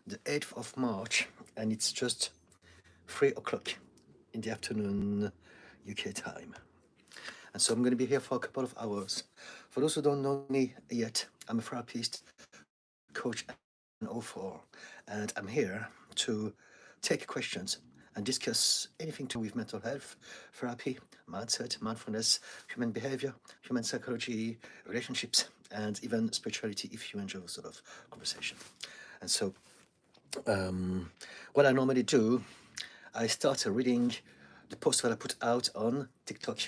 the 8th of March, and it's just 3 o'clock in the afternoon UK time. And so I'm going to be here for a couple of hours. For those who don't know me yet, I'm a therapist, coach, and author, and I'm here to take questions and discuss anything to do with mental health, therapy, mindset, mindfulness, human behavior, human psychology, relationships, and even spirituality if you enjoy sort of conversation. And so what I normally do, I start reading the posts that I put out on TikTok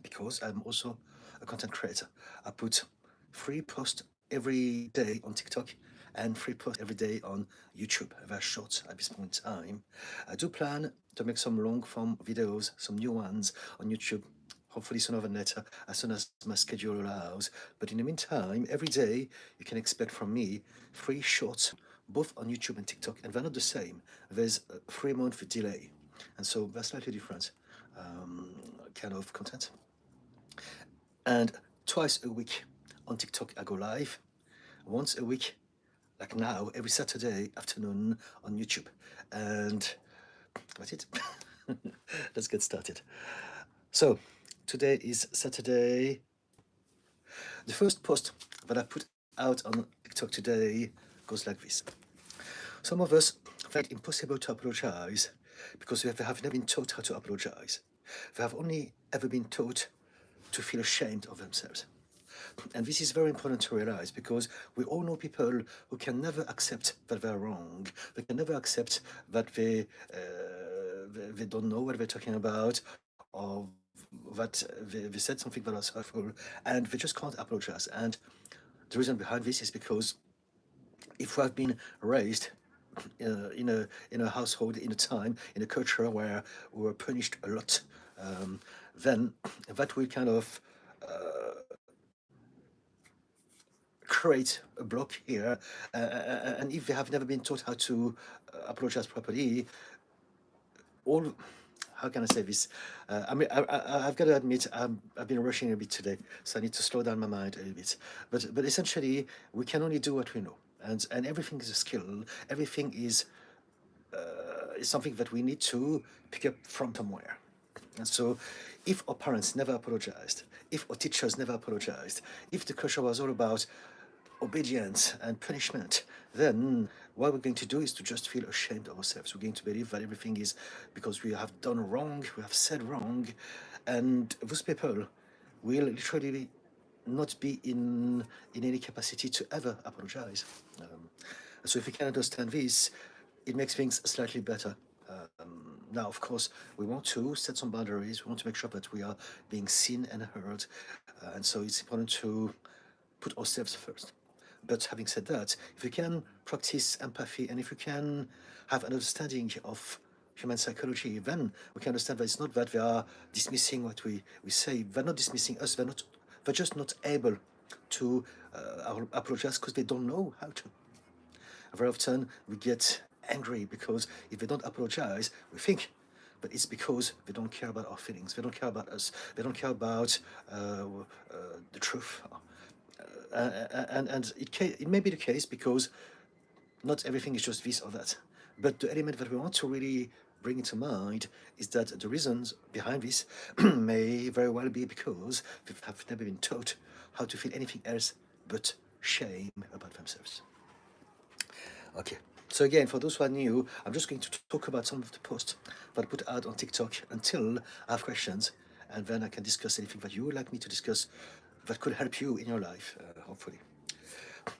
because I'm also a content creator. I put 3 posts every day on TikTok and 3 posts every day on YouTube, very short at this point in time. I do plan to make some long form videos, some new ones on YouTube, hopefully sooner than later, as soon as my schedule allows. But in the meantime, every day you can expect from me 3 shorts, both on YouTube and TikTok, and they're not the same. There's a 3 month delay, and so they're slightly different kind of content. And twice a week on TikTok, I go live. Once a week, like now, every Saturday afternoon on YouTube. And that's it. Let's get started. So, today is Saturday. The first post that I put out on TikTok today goes like this. Some of us find it impossible to apologize because they have never been taught how to apologize. They have only ever been taught to feel ashamed of themselves. And this is very important to realize because we all know people who can never accept that they're wrong. They can never accept that they don't know what they're talking about, or that they said something that was hurtful, and they just can't apologize. And the reason behind this is because if we have been raised in a household, in a time, in a culture where we were punished a lot, then that will kind of create a block here. And if they have never been taught how to apologize properly, all how can I say this? I've got to admit, I've been rushing a bit today, so I need to slow down my mind a little bit. But essentially, we can only do what we know, and everything is a skill. Everything is something that we need to pick up from somewhere. And so, if our parents never apologized, if our teachers never apologized, if the culture was all about obedience and punishment, then what we're going to do is to just feel ashamed of ourselves. We're going to believe that everything is because we have done wrong, we have said wrong, and those people will literally not be in any capacity to ever apologize. So if we can understand this, it makes things slightly better. Now, of course, we want to set some boundaries. We want to make sure that we are being seen and heard. And so it's important to put ourselves first. But having said that, if we can practice empathy and if we can have an understanding of human psychology, then we can understand that it's not that they are dismissing what we say. They're not dismissing us. They're just not able to apologize because they don't know how to. Very often we get angry because if they don't apologize, we think but it's because they don't care about our feelings, they don't care about us, they don't care about the truth. And it may be the case because not everything is just this or that. But the element that we want to really bring into mind is that the reasons behind this may very well be because they have never been taught how to feel anything else but shame about themselves. Okay, so again, for those who are new, I'm just going to talk about some of the posts that I put out on TikTok until I have questions, and then I can discuss anything that you would like me to discuss that could help you in your life, hopefully.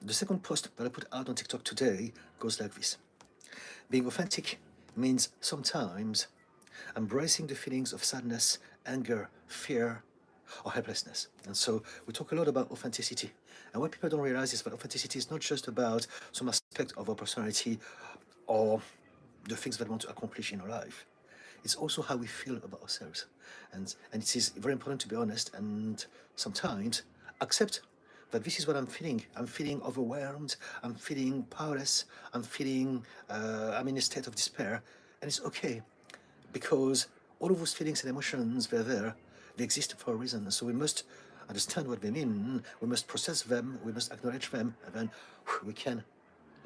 The second post that I put out on TikTok today goes like this. Being authentic means sometimes embracing the feelings of sadness, anger, fear, or helplessness. And so we talk a lot about authenticity. And what people don't realize is that authenticity is not just about some aspect of our personality or the things that we want to accomplish in our life. It's also how we feel about ourselves. And it is very important to be honest and sometimes accept that this is what I'm feeling. I'm feeling overwhelmed. I'm feeling powerless. I'm in a state of despair. And it's okay because all of those feelings and emotions, they're there. They exist for a reason. So we must understand what they mean. We must process them. We must acknowledge them. And then we can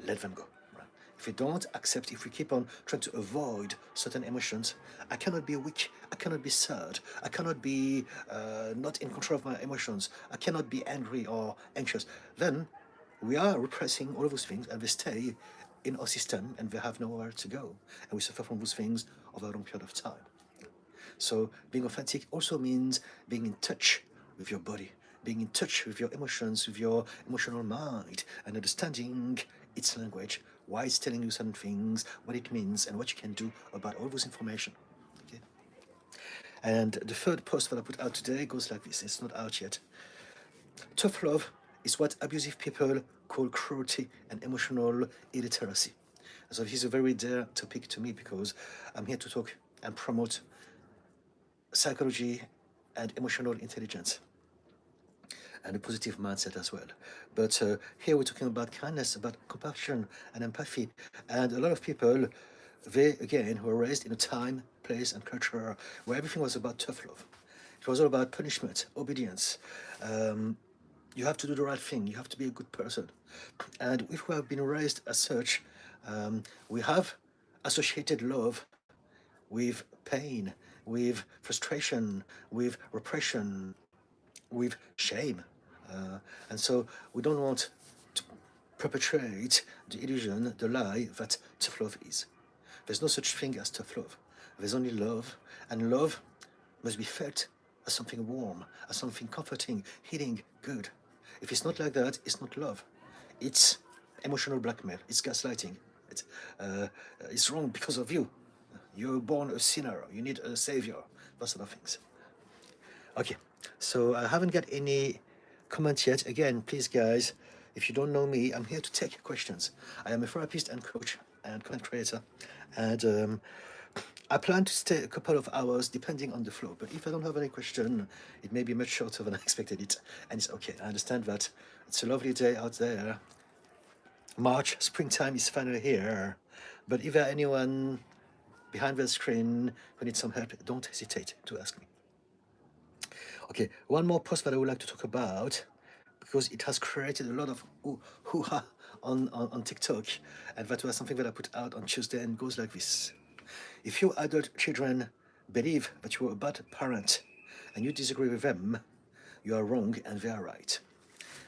let them go. Right? If we don't accept, if we keep on trying to avoid certain emotions, I cannot be weak, I cannot be sad, I cannot be not in control of my emotions, I cannot be angry or anxious, then we are repressing all of those things and they stay in our system and they have nowhere to go. And we suffer from those things over a long period of time. So being authentic also means being in touch with your body, being in touch with your emotions, with your emotional mind, and understanding its language, why it's telling you certain things, what it means, and what you can do about all those information. Okay. And the third post that I put out today goes like this. It's not out yet. Tough love is what abusive people call cruelty and emotional illiteracy. So this is a very dear topic to me because I'm here to talk and promote psychology and emotional intelligence and a positive mindset as well. But here we're talking about kindness, about compassion and empathy. And a lot of people, they again were raised in a time, place, and culture where everything was about tough love. It was all about punishment, obedience. You have to do the right thing. You have to be a good person. And if we have been raised as such, we have associated love with pain, with frustration, with repression, with shame. And so we don't want to perpetuate the illusion, the lie that tough love is. There's no such thing as tough love. There's only love, and love must be felt as something warm, as something comforting, healing, good. If it's not like that, it's not love. It's emotional blackmail. It's gaslighting. It's, uh, it's wrong because of you. You're born a sinner. You need a savior. Those sort of things. Okay, so I haven't got any comments yet. Again, please, guys, if you don't know me, I'm here to take questions. I am a therapist and coach and content creator, and I plan to stay a couple of hours depending on the flow. But if I don't have any question, it may be much shorter than I expected it, and it's okay. I understand that it's a lovely day out there. March, springtime is finally here. But if there anyone behind the screen who needs some help, don't hesitate to ask me. Okay, one more post that I would like to talk about because it has created a lot of hoo-ha on TikTok, and that was something that I put out on Tuesday and goes like this. If your adult children believe that you are a bad parent and you disagree with them, you are wrong and they are right.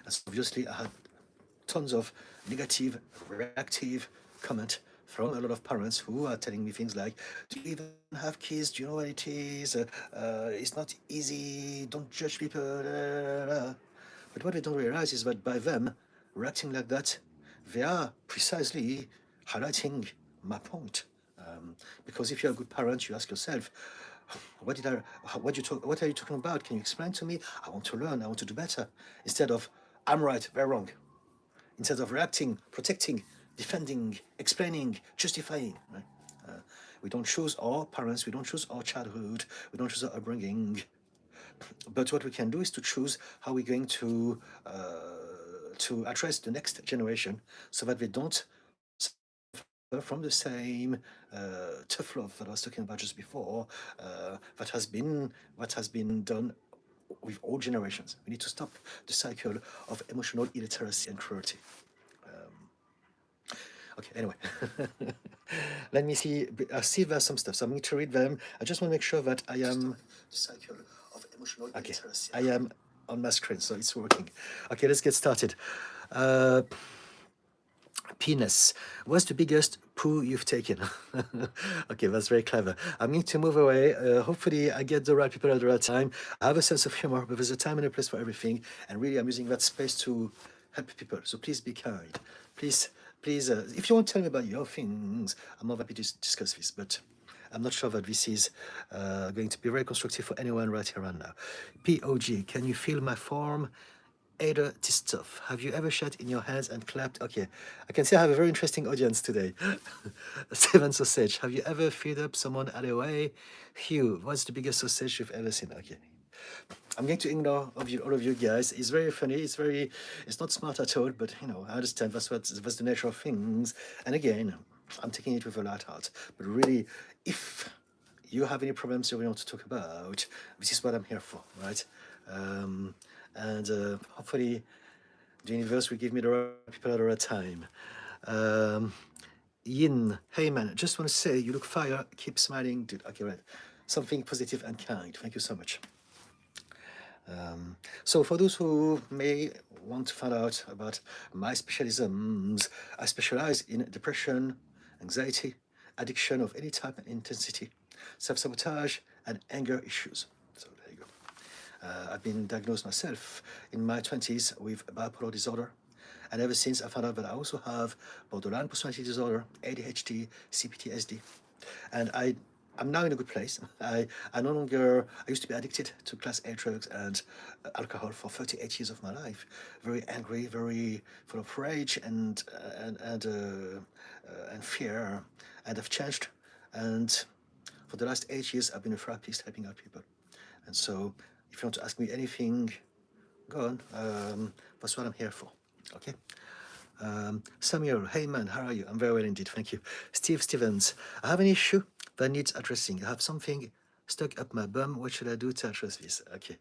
And so obviously I had tons of negative, reactive comment from a lot of parents who are telling me things like, do you even have kids? Do you know what it is? It's not easy. Don't judge people. But what they don't realize is that by them reacting like that, they are precisely highlighting my point. Because if you're a good parent, you ask yourself, what are you talking about? Can you explain to me? I want to learn. I want to do better. Instead of, I'm right, they're wrong. Instead of reacting, protecting, defending, explaining, justifying. Right? We don't choose our parents, we don't choose our childhood, we don't choose our upbringing. But what we can do is to choose how we're going to address the next generation so that they don't suffer from the same tough love that I was talking about just before, that has been done with all generations. We need to stop the cycle of emotional illiteracy and cruelty. Okay, anyway, let me see. I see there's some stuff, so I'm going to read them. I just want to make sure that I am. The cycle of emotional illiteracy. I am on my screen, so it's working. Okay, let's get started. Penis. What's the biggest poo you've taken? Okay, that's very clever. I'm going to move away. Hopefully, I get the right people at the right time. I have a sense of humor, but there's a time and a place for everything. And really, I'm using that space to help people. So please be kind. Please, if you want to tell me about your things, I'm more happy to discuss this. But I'm not sure that this is going to be very constructive for anyone right here and now. POG, can you feel my form? Ada Tistov, have you ever shut in your hands and clapped? Okay, I can see I have a very interesting audience today. Seven Sausage, have you ever filled up someone alleyway? Hugh, what's the biggest sausage you've ever seen? Okay, I'm going to ignore all of you guys. It's very funny. It's not smart at all, but you know, I understand that's the nature of things. And again, I'm taking it with a light heart. But really, if you have any problems you want to talk about, this is what I'm here for, right? And hopefully the universe will give me the right people at the right time. Yin, hey man, just want to say you look fire, keep smiling, dude. Okay, right. Something positive and kind. Thank you so much. So for those who may want to find out about my specialisms, I specialize in depression, anxiety, addiction of any type and intensity, self-sabotage, and anger issues. So there you go. I've been diagnosed myself in my 20s with bipolar disorder. And ever since I found out that I also have borderline personality disorder, ADHD, CPTSD. And I'm now in a good place. I no longer, I used to be addicted to class A drugs and alcohol for 38 years of my life. Very angry, very full of rage and fear. And I've changed. And for the last 8 years, I've been a therapist helping out people. And so if you want to ask me anything, go on. That's what I'm here for. Okay. Samuel, hey man, how are you? I'm very well indeed, thank you. Steve Stevens, I have an issue that needs addressing. I have something stuck up my bum. What should I do to address this? Okay.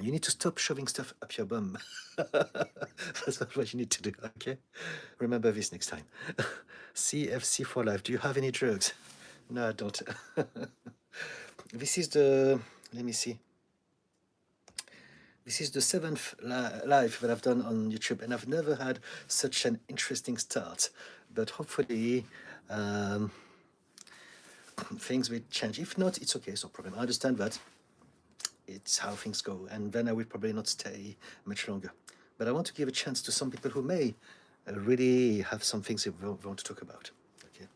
You need to stop shoving stuff up your bum. That's not what you need to do, okay? Remember this next time. CFC for life. Do you have any drugs? No, I don't. This is the, let me see. This is the seventh live that I've done on YouTube, and I've never had such an interesting start. But hopefully, um, things will change. If not, it's okay, it's no problem. I understand that it's how things go, and then I will probably not stay much longer. But I want to give a chance to some people who may really have some things they want to talk about. Okay.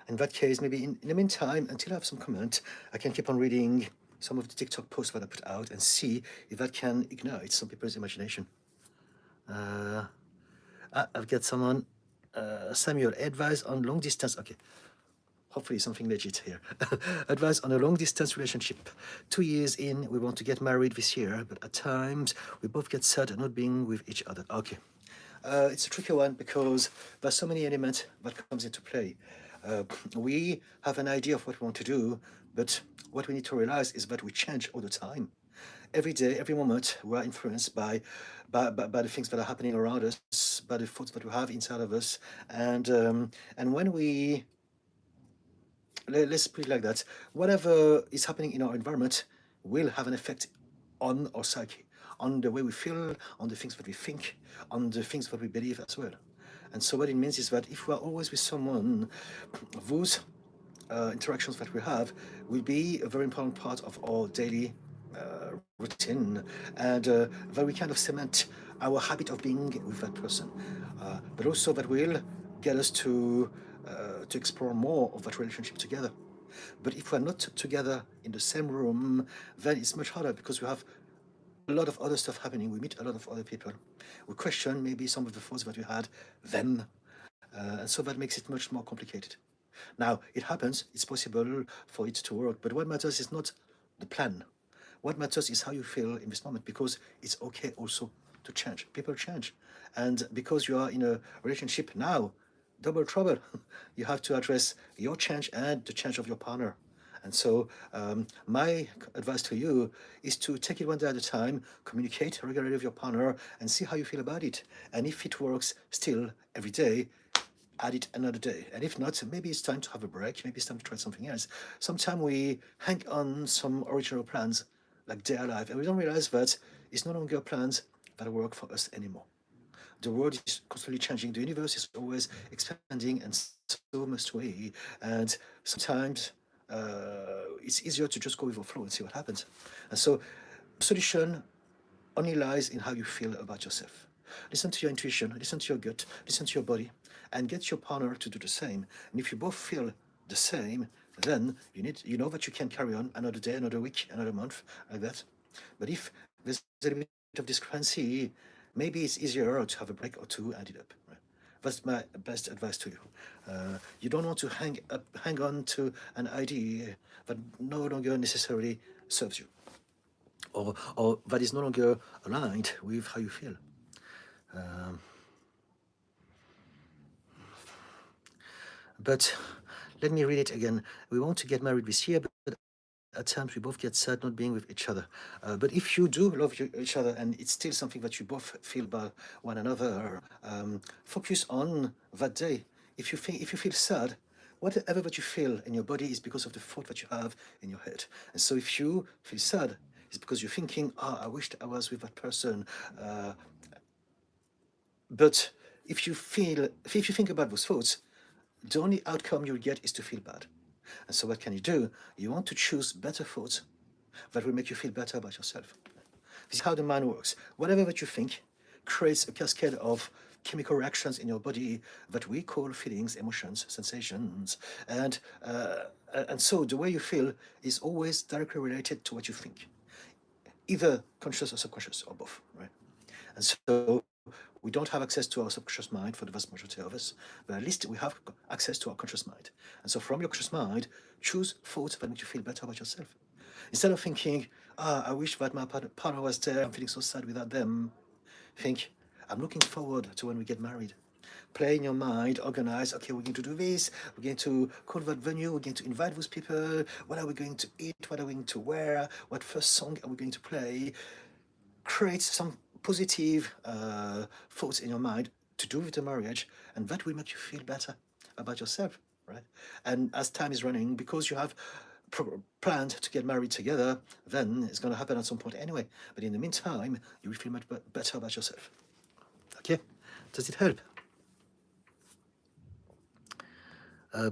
In that case, maybe in the meantime, until I have some comment, I can keep on reading some of the TikTok posts that I put out and see if that can ignite some people's imagination. I've got someone, Samuel, advice on long distance. Okay, hopefully something legit here. Advice on a long distance relationship. 2 years in, we want to get married this year, but at times we both get sad at not being with each other. Okay. It's a tricky one because there's so many elements that comes into play. We have an idea of what we want to do, but what we need to realize is that we change all the time. Every day, every moment, we are influenced by the things that are happening around us, by the thoughts that we have inside of us, and when we let's put it like that, whatever is happening in our environment will have an effect on our psyche, on the way we feel, on the things that we think, on the things that we believe as well. And so what it means is that if we are always with someone, those interactions that we have will be a very important part of our daily routine, and that we kind of cement our habit of being with that person, but also that will get us to explore more of that relationship together. But if we're not together in the same room, then it's much harder because we have a lot of other stuff happening. We meet a lot of other people. We question maybe some of the thoughts that we had then, and so that makes it much more complicated. Now, it happens, it's possible for it to work, but what matters is not the plan. What matters is how you feel in this moment, because it's okay also to change. People change. And because you are in a relationship now, double trouble. You have to address your change and the change of your partner. And so, my advice to you is to take it one day at a time, communicate regularly with your partner, and see how you feel about it. And if it works still every day, add it another day. And if not, maybe it's time to have a break. Maybe it's time to try something else. Sometimes we hang on some original plans, like day alive, and we don't realize that it's no longer plans that work for us anymore. The world is constantly changing. The universe is always expanding, and so must we. And sometimes it's easier to just go with the flow and see what happens. And so, the solution only lies in how you feel about yourself. Listen to your intuition, listen to your gut, listen to your body, and get your partner to do the same. And if you both feel the same, then you know that you can carry on another day, another week, another month, like that. But if there's a little bit of discrepancy, maybe it's easier to have a break or two and it up. Right? That's my best advice to you. You don't want to hang on to an idea that no longer necessarily serves you, or that is no longer aligned with how you feel. But let me read it again. We want to get married this year, but at times we both get sad not being with each other. But if you do love each other and it's still something that you both feel about one another, focus on that day. If you feel sad, whatever that you feel in your body is because of the thought that you have in your head. And so if you feel sad, it's because you're thinking, I wished I was with that person. Uh, but if you think about those thoughts, the only outcome you'll get is to feel bad. And so what can you do? You want to choose better thoughts that will make you feel better about yourself. This is how the mind works. Whatever that you think creates a cascade of chemical reactions in your body that we call feelings, emotions, sensations, and so the way you feel is always directly related to what you think, either conscious or subconscious or both, right? And so we don't have access to our subconscious mind for the vast majority of us, but at least we have access to our conscious mind. And so from your conscious mind, choose thoughts that make you feel better about yourself. Instead of thinking, I wish that my partner was there, I'm feeling so sad without them, think, I'm looking forward to when we get married. Play in your mind, organize, okay, we're going to do this, we're going to call that venue, we're going to invite those people, what are we going to eat, what are we going to wear, what first song are we going to play. Create some positive thoughts in your mind to do with the marriage, and that will make you feel better about yourself, right? And as time is running, because you have planned to get married together, then it's going to happen at some point anyway. But in the meantime, you will feel much better about yourself. Okay? Does it help?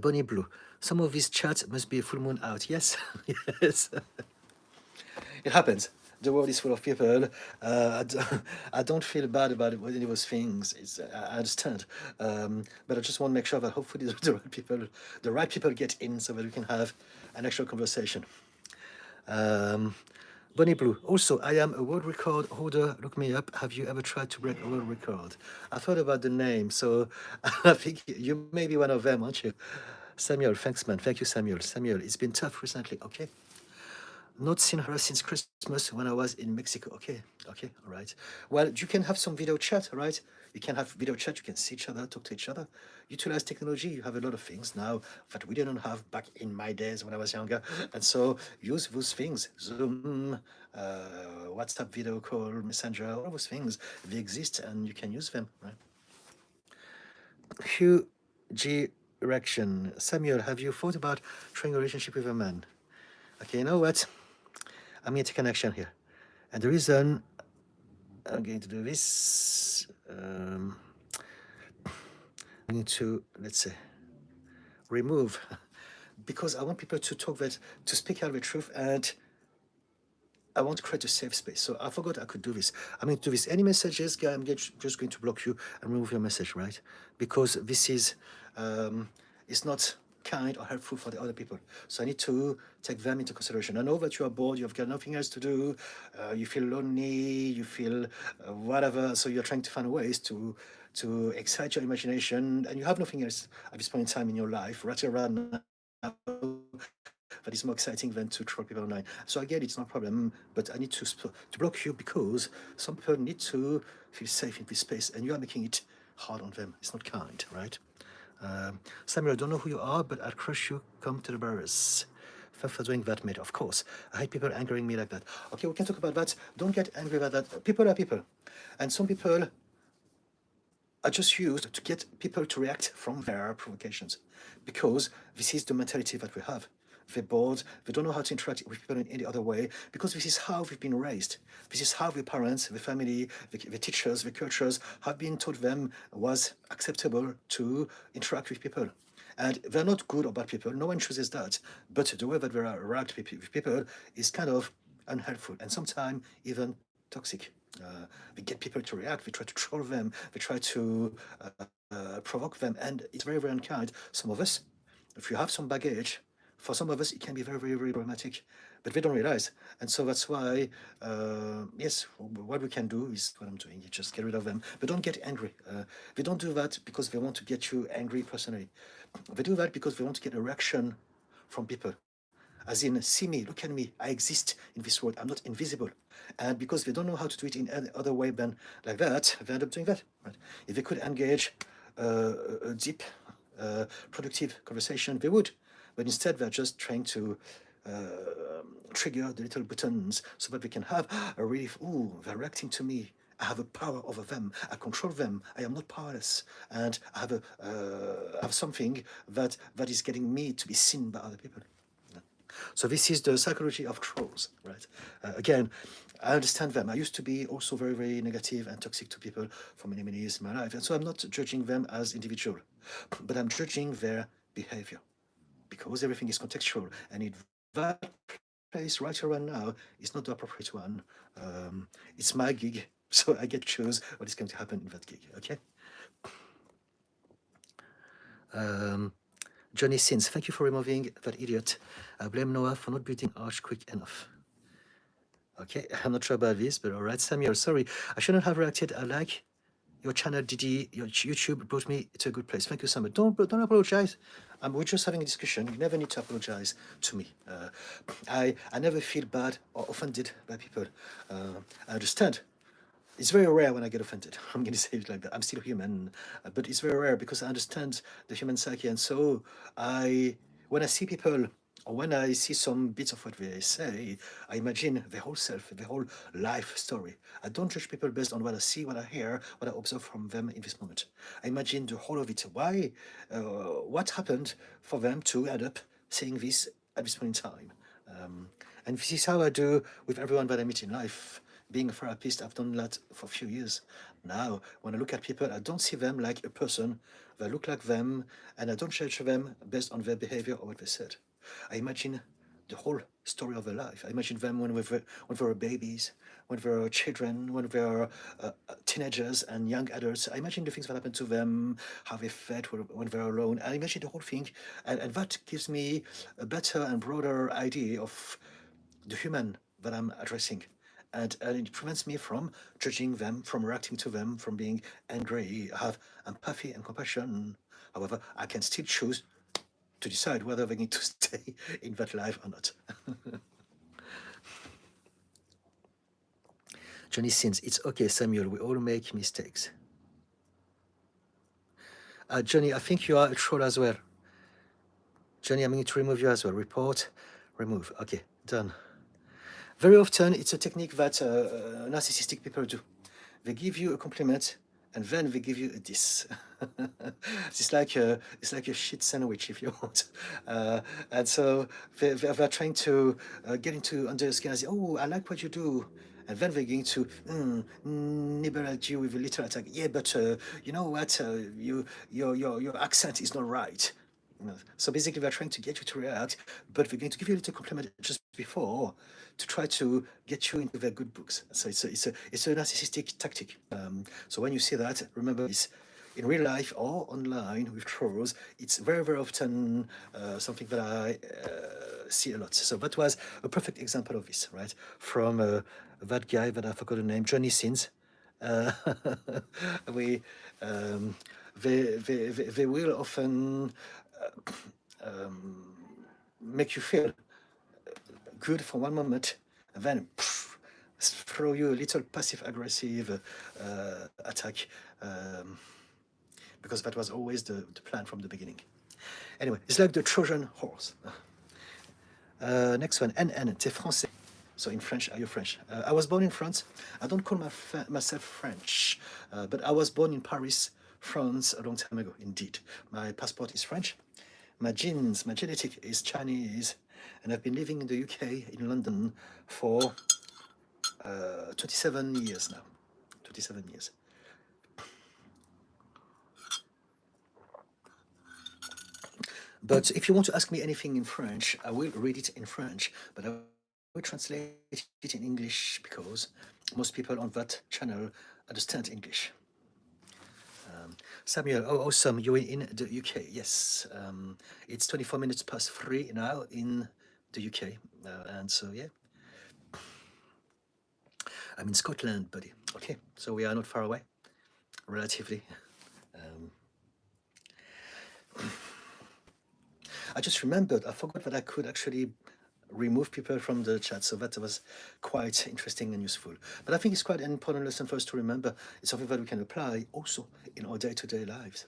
Bonnie Blue. Some of these chats must be a full moon out. Yes, yes. It happens. The world is full of people. I don't feel bad about it, any of those things. I understand, but I just want to make sure that hopefully the right people get in, so that we can have an actual conversation. Bonnie Blue. Also, I am a world record holder. Look me up. Have you ever tried to break a world record? I've heard about the name, so I think you may be one of them, aren't you? Samuel, thanks, man. Thank you, Samuel. Samuel, it's been tough recently. Okay. Not seen her since Christmas when I was in Mexico. Okay, okay, all right. Well, you can have some video chat, all right? You can have video chat, you can see each other, talk to each other. Utilize technology. You have a lot of things now that we didn't have back in my days when I was younger. And so use those things. Zoom, WhatsApp video call, Messenger, all those things. They exist and you can use them, right? Hugh G. Erection. Samuel, have you thought about trying a relationship with a man? Okay, you know what? I'm going to take an action here. And the reason I'm going to do this, I'm going to, let's say, remove, because I want people to to speak out the truth, and I want to create a safe space. So I forgot I could do this. I'm going to do this. Any messages, guy, just going to block you and remove your message, right? Because this is, it's not kind or helpful for the other people. So I need to take them into consideration. I know that you are bored, you've got nothing else to do, you feel lonely, you feel whatever. So you're trying to find ways to excite your imagination, and you have nothing else at this point in time in your life, right around now, that is more exciting than to troll people online. So I get it's no problem, but I need to block you because some people need to feel safe in this space, and you are making it hard on them. It's not kind, right? Samuel, I don't know who you are, but I'll crush you. Come to the bars. Thanks for doing that, mate. Of course. I hate people angering me like that. Okay, we can talk about that. Don't get angry about that. People are people. And some people are just used to get people to react from their provocations, because this is the mentality that we have. They're bored, they don't know how to interact with people in any other way, because this is how we've been raised. This is how the parents, the family, the teachers, the cultures have been taught them was acceptable to interact with people. And they're not good or bad people, no one chooses that, but the way that they interact with people is kind of unhelpful and sometimes even toxic. We get people to react, we try to troll them, we try to provoke them, and it's very, very unkind. Some of us, if you have some baggage, for some of us, it can be very, very, very problematic, but we don't realize. And so that's why, yes, what we can do is what I'm doing, you just get rid of them, but don't get angry. They don't do that because they want to get you angry personally. They do that because they want to get a reaction from people. As in, see me, look at me, I exist in this world, I'm not invisible. And because they don't know how to do it in any other way than like that, they end up doing that. Right? If they could engage a deep, productive conversation, they would. But instead, they're just trying to trigger the little buttons so that we can have a relief. Oh, they're reacting to me. I have a power over them. I control them. I am not powerless, and I have have something that is getting me to be seen by other people. So this is the psychology of trolls, right? Again, I understand them. I used to be also very, very negative and toxic to people for many, many years in my life. And so I'm not judging them as individual, but I'm judging their behavior because everything is contextual. And in that place right around now is not the appropriate one. It's my gig, so I get to choose what is going to happen in that gig, okay? Johnny Sins, thank you for removing that idiot. I blame Noah for not building Arch quick enough. Okay, I'm not sure about this, but all right, Samuel, sorry. I shouldn't have reacted. I like your channel, Didi. Your YouTube brought me to a good place. Thank you so much. Don't apologize. We're just having a discussion. You never need to apologize to me. I never feel bad or offended by people. I understand. It's very rare when I get offended. I'm going to say it like that. I'm still human, but it's very rare because I understand the human psyche, and so when I see people or when I see some bits of what they say, I imagine the whole self, the whole life story. I don't judge people based on what I see, what I hear, what I observe from them in this moment. I imagine the whole of it. Why, what happened for them to end up saying this at this point in time? And this is how I do with everyone that I meet in life. Being a therapist, I've done that for a few years. Now, when I look at people, I don't see them like a person. They look like them, and I don't judge them based on their behavior or what they said. I imagine the whole story of their life. I imagine them when they were babies, when they were children, when they were teenagers and young adults. I imagine the things that happened to them, how they felt when they were alone. I imagine the whole thing, and that gives me a better and broader idea of the human that I'm addressing. And it prevents me from judging them, from reacting to them, from being angry. I have empathy and compassion. However, I can still choose to decide whether they need to stay in that life or not. Johnny Sins, it's okay, Samuel, we all make mistakes. Johnny, I think you are a troll as well. Johnny, I'm going to remove you as well. Report, remove. Okay, done. Very often, it's a technique that narcissistic people do. They give you a compliment, and then they give you a diss. It's like a shit sandwich, if you want. And so they're trying to get into under your skin and say, "Oh, I like what you do." And then they're going to nibble at you with a little attack. Yeah, but you know what? Your accent is not right. So basically, they're trying to get you to react, but they're going to give you a little compliment just before to try to get you into their good books. So it's a narcissistic tactic. So when you see that, remember this. In real life or online with trolls, it's very, very often something that I see a lot. So that was a perfect example of this, right? From that guy that I forgot the name, Johnny Sins. Uh, we they will often make you feel good for one moment, and then throw you a little passive aggressive attack, because that was always the plan from the beginning. Anyway, it's like the Trojan horse. Next one, NN, t'es français. So in French, are you French? I was born in France. I don't call myself French, but I was born in Paris, France, a long time ago, indeed. My passport is French. My genes, my genetic is Chinese, and I've been living in the UK, in London, for 27 years now. 27 years. But if you want to ask me anything in French, I will read it in French, but I will translate it in English because most people on that channel understand English. Samuel, oh, awesome. You're in the UK. Yes. It's 24 minutes past 3 now in the UK. And so, yeah. I'm in Scotland, buddy. Okay. So we are not far away, relatively. I just remembered, I forgot that I could actually remove people from the chat, so that was quite interesting and useful. But I think it's quite an important lesson for us to remember. It's something that we can apply also in our day-to-day lives.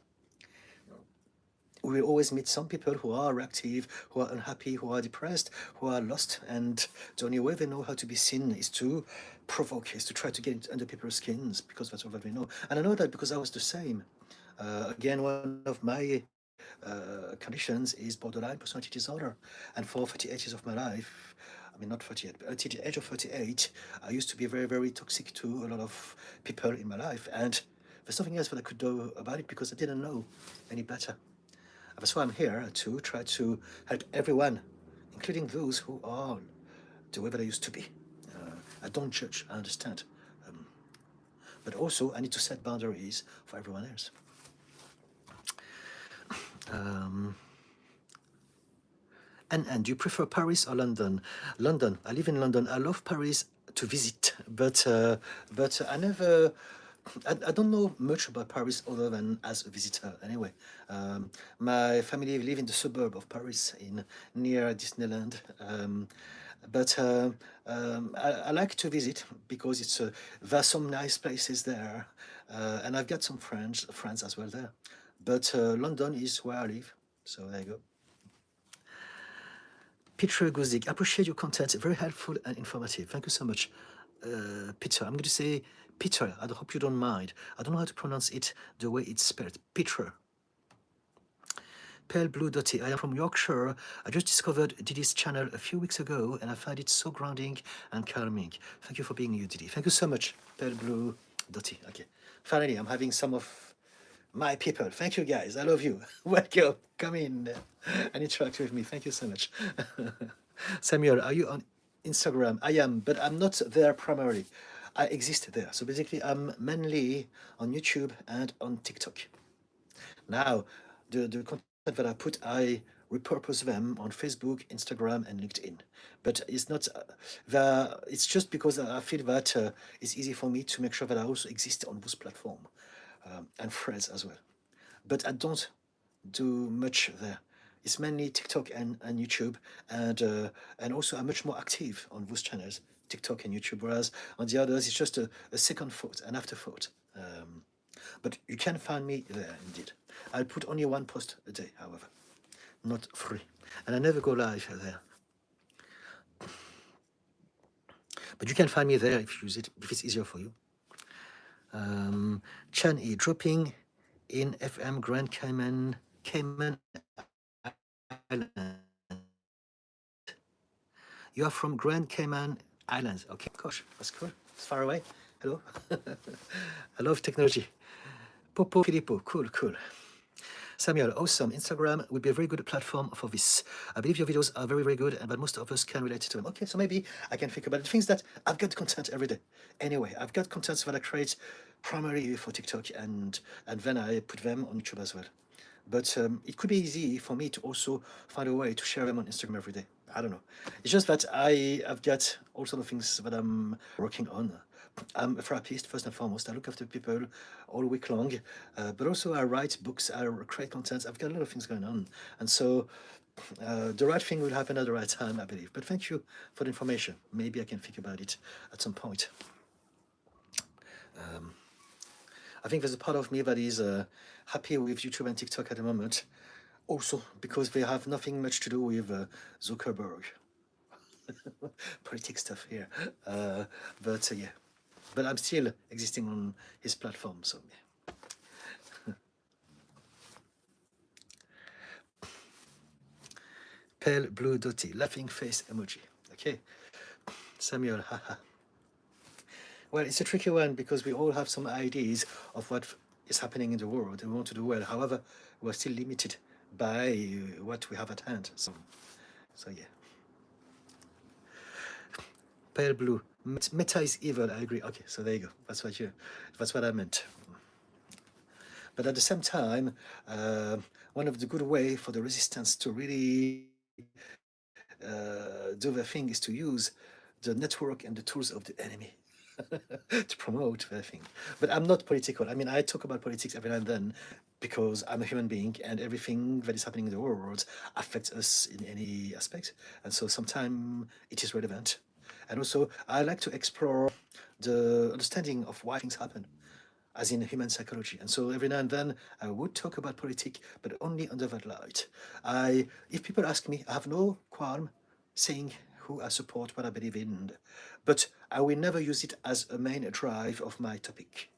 we will always meet some people who are reactive, who are unhappy, who are depressed, who are lost, and the only way they know how to be seen is to provoke, is to try to get under people's skins, because that's all that we know. And I know that because I was the same. Again, one of my conditions is borderline personality disorder, and for 38 years of my life, I mean not 38, but until the age of 38, I used to be very, very toxic to a lot of people in my life, and there's nothing else that I could do about it because I didn't know any better. That's why I'm here to try to help everyone, including those who are the way that I used to be. I don't judge, I understand. Um, but also, I need to set boundaries for everyone else. Um, and do you prefer Paris or London? London. I live in London. I love Paris to visit, but I never. I don't know much about Paris other than as a visitor. Anyway, my family live in the suburb of Paris, in near Disneyland. But I like to visit because there's some nice places there, and I've got some friends as well there. But London is where I live, so there you go. Peter Guzik, appreciate your content, very helpful and informative. Thank you so much. Peter, I'm going to say Peter, I hope you don't mind. I don't know how to pronounce it the way it's spelled. Peter. Pale Blue Dotty, I am from Yorkshire. I just discovered Didi's channel a few weeks ago and I find it so grounding and calming. Thank you for being you, Didi. Thank you so much, Pale Blue Dotty. Okay. Finally, I'm having some of my people. Thank you, guys. I love you. Welcome. Come in and interact with me. Thank you so much. Samuel, are you on Instagram? I am, but I'm not there primarily. I exist there. So basically, I'm mainly on YouTube and on TikTok. Now, the content that I put, I repurpose them on Facebook, Instagram, and LinkedIn. But it's not it's just because I feel that it's easy for me to make sure that I also exist on those platforms and Threads as well. But I don't do much there. It's mainly TikTok and YouTube, and also I'm much more active on those channels, TikTok and YouTube. Whereas on the others, it's just a second thought, an afterthought. But you can find me there indeed. I put only one post a day, however, not three, and I never go live there. But you can find me there if you use it, if it's easier for you. Chan E dropping in FM Grand Cayman Island. You are from Grand Cayman Islands. Okay, gosh, that's cool. It's far away. Hello. I love technology. Popo Filippo, cool, cool. Samuel, awesome. Instagram would be a very good platform for this. I believe your videos are very, very good, but most of us can relate to them. Okay, so maybe I can think about it. The things that I've got content every day. Anyway, I've got content that I create primarily for TikTok, and then I put them on YouTube as well. But it could be easy for me to also find a way to share them on Instagram every day. I don't know. It's just that I've got all sort of things that I'm working on. I'm a therapist, first and foremost. I look after people all week long, but also I write books, I create content. I've got a lot of things going on. And so the right thing will happen at the right time, I believe. But thank you for the information. Maybe I can think about it at some point. I think there's a part of me that is happy with YouTube and TikTok at the moment. Also, because they have nothing much to do with Zuckerberg. Politics stuff here. But yeah. But I'm still existing on his platform, so yeah. Pale blue dotty, laughing face emoji. Okay. Samuel, haha. Well, it's a tricky one because we all have some ideas of what is happening in the world and we want to do well. However, we're still limited by what we have at hand. So yeah. Pale blue. Meta is evil, I agree. Okay, so there you go. That's what I meant. But at the same time, one of the good way for the resistance to really do their thing is to use the network and the tools of the enemy to promote their thing. But I'm not political. I mean, I talk about politics every now and then because I'm a human being and everything that is happening in the world affects us in any aspect. And so sometimes it is relevant. And also, I like to explore the understanding of why things happen. as in human psychology. And so every now and then I would talk about politics, but only under that light. If people ask me, I have no qualm saying who I support, what I believe in, but I will never use it as a main drive of my topic,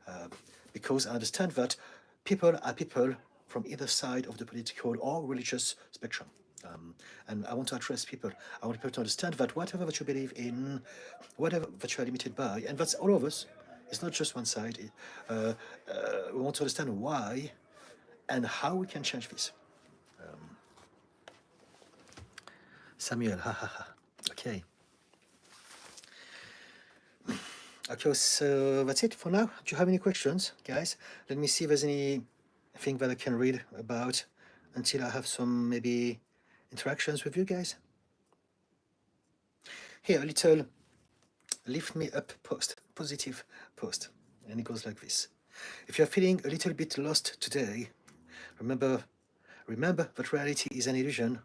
uh, because I understand that people are people from either side of the political or religious spectrum. And I want to address people. I want people to understand that whatever that you believe in, whatever that you are limited by, and that's all of us, it's not just one side. We want to understand why and how we can change this. Samuel, ha ha ha. Okay. Okay, so that's it for now. Do you have any questions, guys? Let me see if there's anything that I can read about until I have some maybe interactions with you guys. Here, a little lift me up post, positive post. And it goes like this. If you're feeling a little bit lost today, remember that reality is an illusion,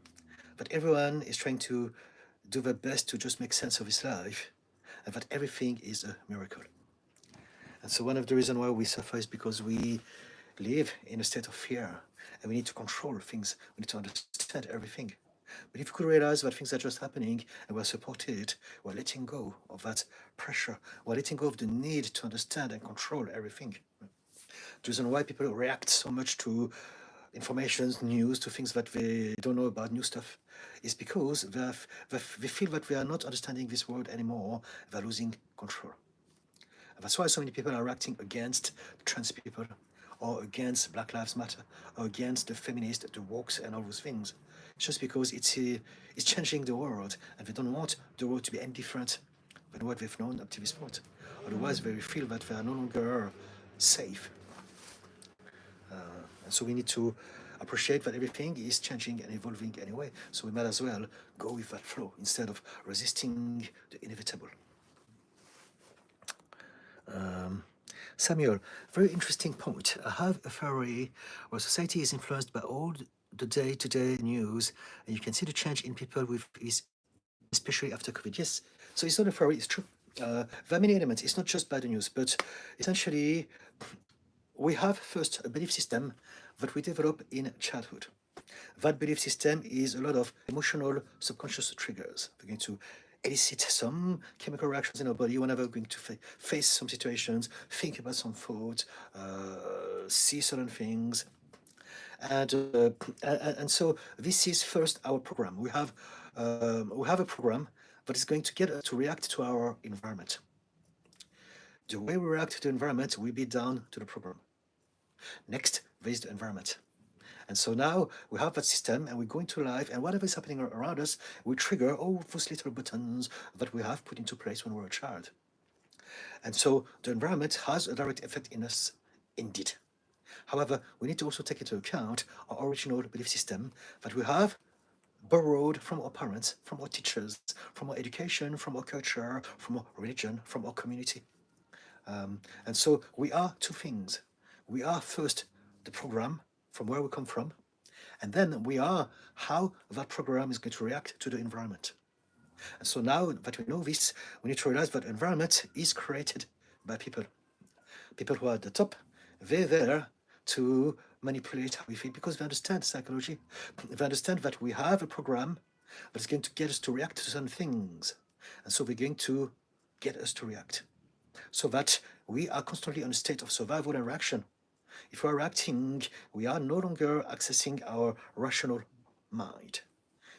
that everyone is trying to do their best to just make sense of his life, and that everything is a miracle. And so one of the reasons why we suffer is because we live in a state of fear, and we need to control things. We need to understand everything. But if we could realize that things are just happening and we're supported, we're letting go of that pressure. We're letting go of the need to understand and control everything. The reason why people react so much to information, news, to things that they don't know about, new stuff, is because they feel that they are not understanding this world anymore. They're losing control. And that's why so many people are acting against trans people, or against Black Lives Matter, or against the feminists, the woke, and all those things. It's just because it's changing the world, and they don't want the world to be any different than what they've known up to this point. Otherwise, they feel that they are no longer safe. And so we need to appreciate that everything is changing and evolving anyway. So we might as well go with that flow instead of resisting the inevitable. Samuel, very interesting point. I have a theory where society is influenced by all the day-to-day news, and you can see the change in people with this, especially after COVID. Yes, so it's not a theory, it's true. There are many elements. It's not just bad news, but essentially, we have first a belief system that we develop in childhood. That belief system is a lot of emotional subconscious triggers. We're going to elicit some chemical reactions in our body whenever we're going to face some situations, think about some thoughts, see certain things. And so this is first our program. We have a program that is going to get us to react to our environment. The way we react to the environment will be down to the program. Next, there is the environment. And so now we have that system and we go into life, and whatever is happening around us, we trigger all those little buttons that we have put into place when we were a child. And so the environment has a direct effect in us, indeed. However, we need to also take into account our original belief system that we have borrowed from our parents, from our teachers, from our education, from our culture, from our religion, from our community. And so we are two things. We are first the program from where we come from, and then we are how that program is going to react to the environment. And so now that we know this, we need to realize that environment is created by people. People who are at the top, they're there to manipulate how we feel because they understand psychology. They understand that we have a program that is going to get us to react to certain things. And so they're going to get us to react. So that we are constantly in a state of survival and reaction. If we're reacting, we are no longer accessing our rational mind.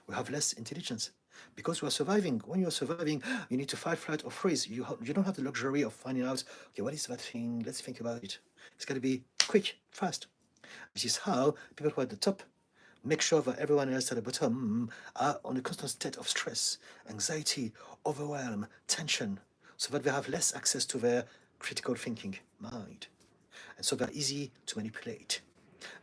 We have less intelligence because we are surviving. When you are surviving, you need to fight, flight, or freeze. You don't have the luxury of finding out, okay, what is that thing? Let's think about it. It's got to be quick, fast. This is how people who are at the top make sure that everyone else at the bottom are on a constant state of stress, anxiety, overwhelm, tension, so that they have less access to their critical thinking mind. And so they're easy to manipulate.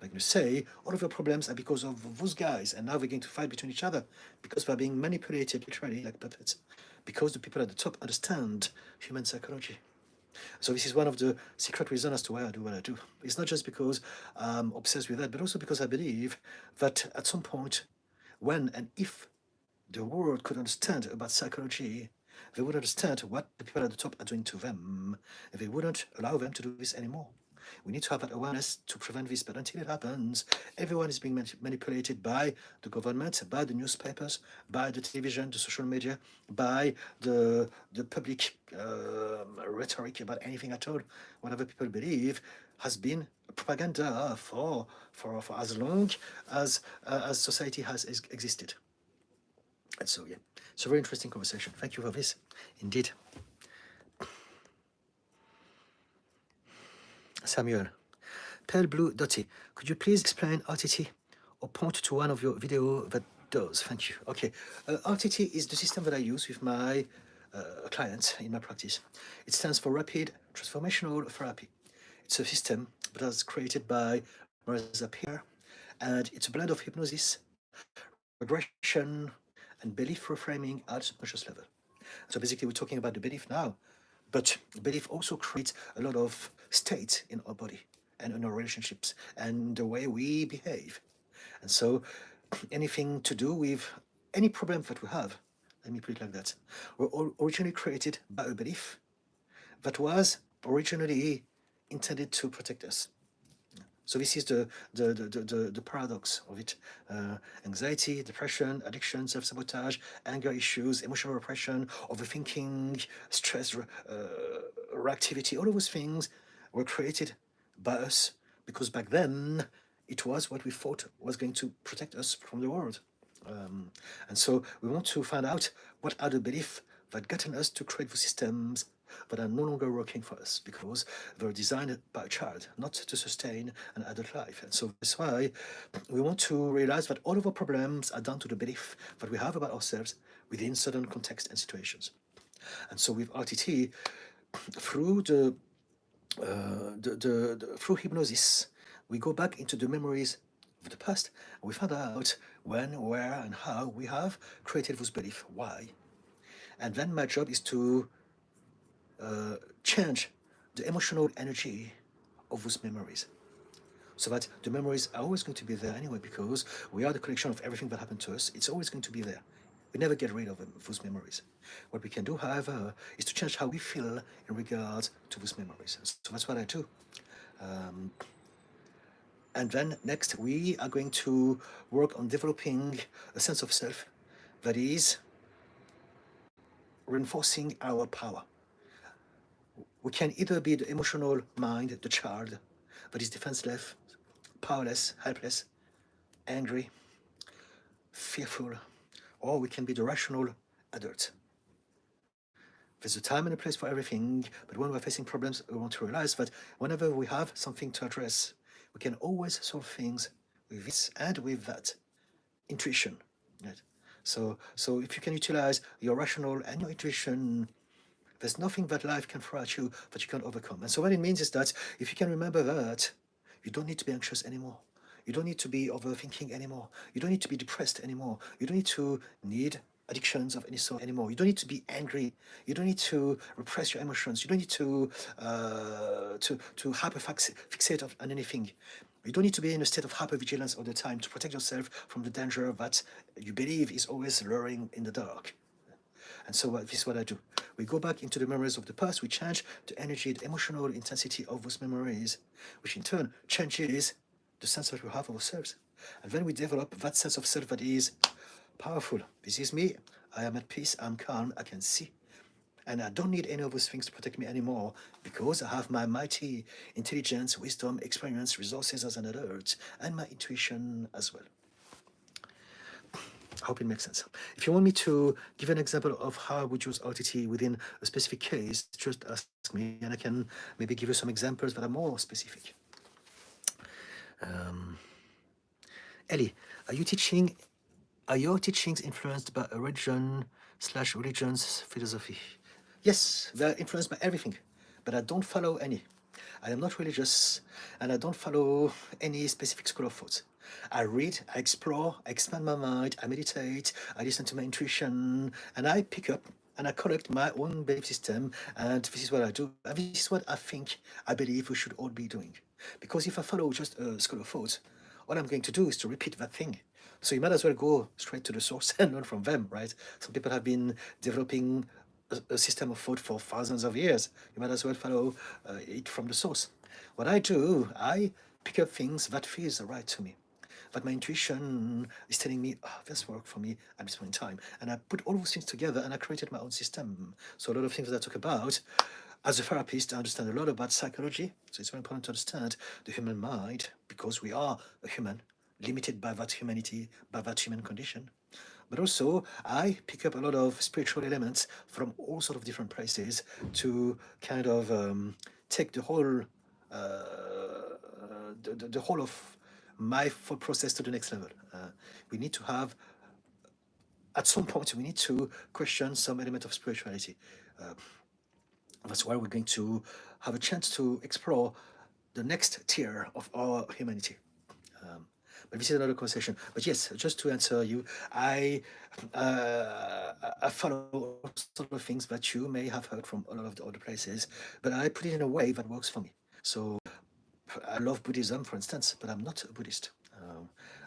Like you say, all of your problems are because of those guys, and now we're going to fight between each other because we're being manipulated literally like puppets. Because the people at the top understand human psychology. So this is one of the secret reasons as to why I do what I do. It's not just because I'm obsessed with that, but also because I believe that at some point, when and if the world could understand about psychology, they would understand what the people at the top are doing to them. They wouldn't allow them to do this anymore. We need to have that awareness to prevent this, but until it happens, everyone is being manipulated by the government, by the newspapers, by the television, the social media, by the public rhetoric about anything at all. Whatever people believe has been propaganda for as long as society has existed. And so, yeah, it's a very interesting conversation. Thank you for this, indeed. Samuel. Pale Blue Dotty, could you please explain RTT or point to one of your video that does? Thank you. Okay, RTT is the system that I use with my clients in my practice. It stands for Rapid Transformational Therapy. It's a system that was created by Marisa Peer, and it's a blend of hypnosis, regression, and belief reframing at subconscious level. So basically, we're talking about the belief now, but belief also creates a lot of state in our body and in our relationships and the way we behave. And so anything to do with any problem that we have, let me put it like that, were originally created by a belief that was originally intended to protect us. So this is the paradox of it. Anxiety, depression, addiction, self-sabotage, anger issues, emotional repression, overthinking, stress, reactivity, all of those things were created by us because back then it was what we thought was going to protect us from the world. And so we want to find out what are the beliefs that gotten us to create the systems that are no longer working for us because they're designed by a child, not to sustain an adult life. And so that's why we want to realize that all of our problems are down to the belief that we have about ourselves within certain contexts and situations. And so with RTT, through through hypnosis, we go back into the memories of the past and we find out when, where, and how we have created those beliefs, why. And then my job is to change the emotional energy of those memories so that the memories are always going to be there anyway because we are the collection of everything that happened to us. It's always going to be there. We never get rid of them, those memories. What we can do, however, is to change how we feel in regards to those memories. So that's what I do. And then next, we are going to work on developing a sense of self that is reinforcing our power. We can either be the emotional mind, the child, that is defenseless, powerless, helpless, angry, fearful, or we can be the rational adult. There's a time and a place for everything, but when we're facing problems, we want to realize that whenever we have something to address, we can always solve things with this and with that intuition. Right? So if you can utilize your rational and your intuition, there's nothing that life can throw at you that you can't overcome. And so what it means is that if you can remember that, you don't need to be anxious anymore. You don't need to be overthinking anymore. You don't need to be depressed anymore. You don't need addictions of any sort anymore. You don't need to be angry. You don't need to repress your emotions. You don't need to hyperfixate on anything. You don't need to be in a state of hypervigilance all the time to protect yourself from the danger that you believe is always lurking in the dark. And so this is what I do. We go back into the memories of the past. We change the energy, the emotional intensity of those memories, which in turn changes the sense that we have of ourselves. And then we develop that sense of self that is powerful. This is me. I am at peace. I'm calm. I can see. And I don't need any of those things to protect me anymore because I have my mighty intelligence, wisdom, experience, resources as an adult, and my intuition as well. I hope it makes sense. If you want me to give an example of how I would use RTT within a specific case, just ask me and I can maybe give you some examples that are more specific. Ellie, are your teachings influenced by a religion/religion's philosophy? Yes, they're influenced by everything, but I don't follow any. I am not religious, and I don't follow any specific school of thought. I read, I explore, I expand my mind, I meditate, I listen to my intuition, and I pick up and I collect my own belief system, and this is what I do. And this is what I believe we should all be doing. Because if I follow just a school of thought, all I'm going to do is to repeat that thing. So you might as well go straight to the source and learn from them, right? Some people have been developing a system of thought for thousands of years. You might as well follow it from the source. What I do, I pick up things that feels right to me, that my intuition is telling me, oh, this work for me at this point in time. And I put all those things together and I created my own system. So a lot of things that I talk about, as a therapist, I understand a lot about psychology. So it's very important to understand the human mind because we are a human, limited by that humanity, by that human condition. But also, I pick up a lot of spiritual elements from all sort of different places to kind of take the whole the whole of my thought process to the next level. We need to have, at some point, we need to question some element of spirituality. Uh, that's why we're going to have a chance to explore the next tier of our humanity. Um, but this is another conversation. But yes, just to answer you, I follow sort of things that you may have heard from a lot of the other places, but I put it in a way that works for me. So I love Buddhism, for instance, but I'm not a Buddhist.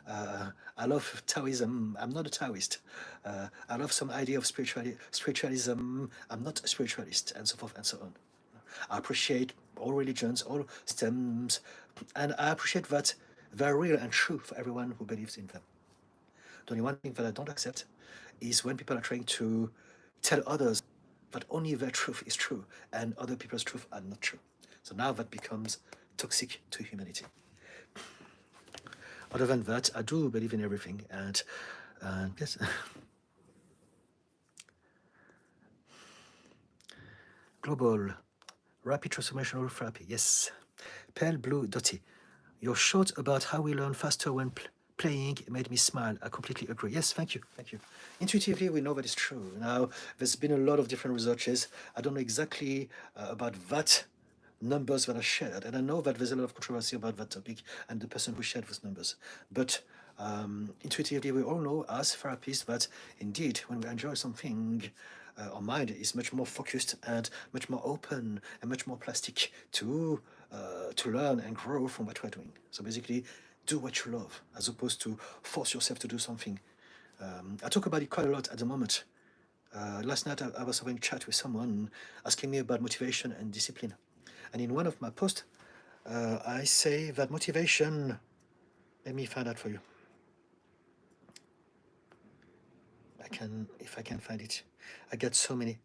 I love Taoism. I'm not a Taoist. I love some idea of spiritualism. I'm not a spiritualist, and so forth and so on. I appreciate all religions, all stems, and I appreciate that they're real and true for everyone who believes in them. The only one thing that I don't accept is when people are trying to tell others that only their truth is true and other people's truth are not true. So now that becomes toxic to humanity. Other than that, I do believe in everything, and yes. Global rapid transformational therapy. Yes. Pale blue dotty. Your short about how we learn faster when playing made me smile. I completely agree. Yes, thank you, thank you. Intuitively, we know that it's true. Now, there's been a lot of different researches. I don't know exactly about that numbers that are shared, and I know that there's a lot of controversy about that topic and the person who shared those numbers. But intuitively, we all know as therapists that indeed, when we enjoy something, our mind is much more focused and much more open and much more plastic to learn and grow from what we're doing. So basically, do what you love as opposed to force yourself to do something. I talk about it quite a lot at the moment. Last night I was having a chat with someone asking me about motivation and discipline. And in one of my posts, I say that motivation, let me find out for you. If I can find it. I get so many.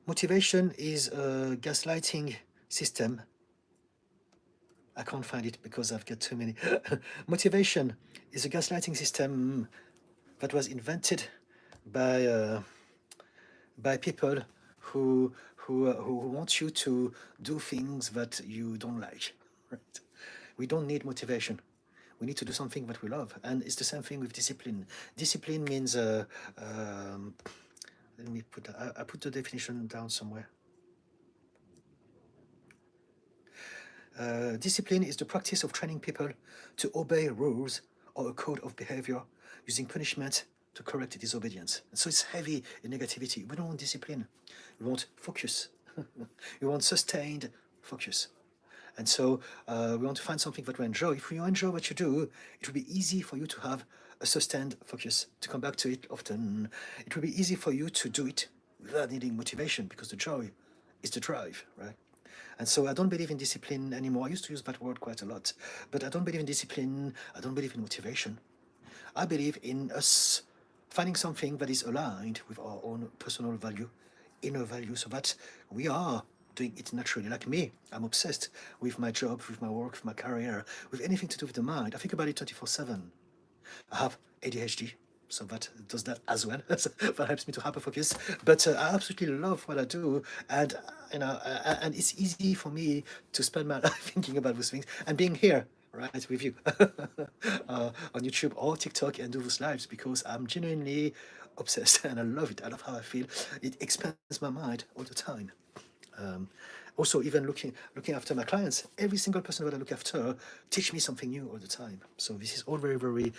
Motivation is a gaslighting system. I can't find it because I've got too many. Motivation is a gaslighting system that was invented by people who want you to do things that you don't like. Right? We don't need motivation. We need to do something that we love, and it's the same thing with discipline. Discipline means let me put I put the definition down somewhere. Discipline is the practice of training people to obey rules or a code of behavior using punishment to correct disobedience. And so it's heavy in negativity. We don't want discipline. We want focus. We want sustained focus. And so we want to find something that we enjoy. If you enjoy what you do, it will be easy for you to have a sustained focus, to come back to it often. It will be easy for you to do it without needing motivation because the joy is the drive, right? And so I don't believe in discipline anymore. I used to use that word quite a lot, but I don't believe in discipline. I don't believe in motivation. I believe in us finding something that is aligned with our own personal value, inner value, so that we are doing it naturally. Like me, I'm obsessed with my job, with my work, with my career, with anything to do with the mind. I think about it 24/7. I have ADHD, so that does that as well. That helps me to hyperfocus. But I absolutely love what I do, and and it's easy for me to spend my life thinking about those things and being here, right, with you on YouTube or TikTok and do those lives because I'm genuinely obsessed and I love it. I love how I feel. It expands my mind all the time. Um, Also, even looking after my clients, every single person that I look after teach me something new all the time. So this is all very, very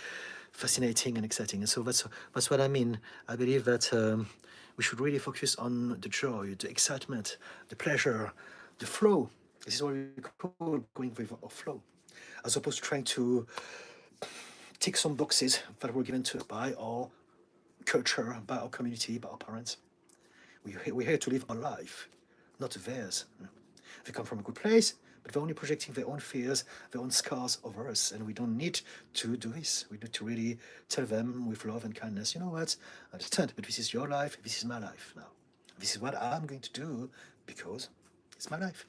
fascinating and exciting. And so that's what I mean. I believe that we should really focus on the joy, the excitement, the pleasure, the flow. This is what we call going with a flow, as opposed to trying to tick some boxes that were given to us by our culture, by our community, by our parents. We're here to live our life, not theirs. They come from a good place, but they're only projecting their own fears, their own scars over us, and we don't need to do this. We need to really tell them with love and kindness, you know what, I understand, but this is your life, this is my life now. This is what I'm going to do because it's my life.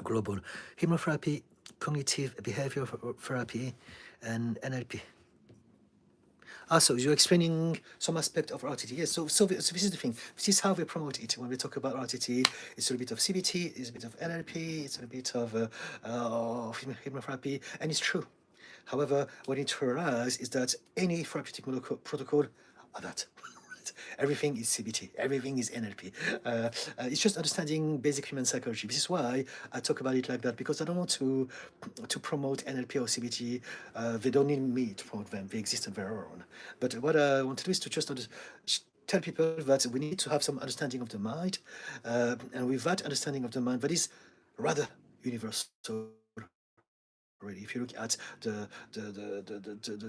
Global hypnotherapy, cognitive behavior therapy, and NLP. Also, you're explaining some aspect of RTT. Yes, so this is the thing. This is how we promote it. When we talk about RTT, it's a little bit of CBT, it's a bit of NLP, it's a little bit of hypnotherapy, and it's true. However, what you need to realize is that any therapeutic protocol are that. Everything is CBT, everything is NLP. It's just understanding basic human psychology. This is why I talk about it like that, because I don't want to promote NLP or CBT. They don't need me to promote them, they exist on their own. But what I want to do is to just tell people that we need to have some understanding of the mind, and with that understanding of the mind, that is rather universal. Really, if you look at the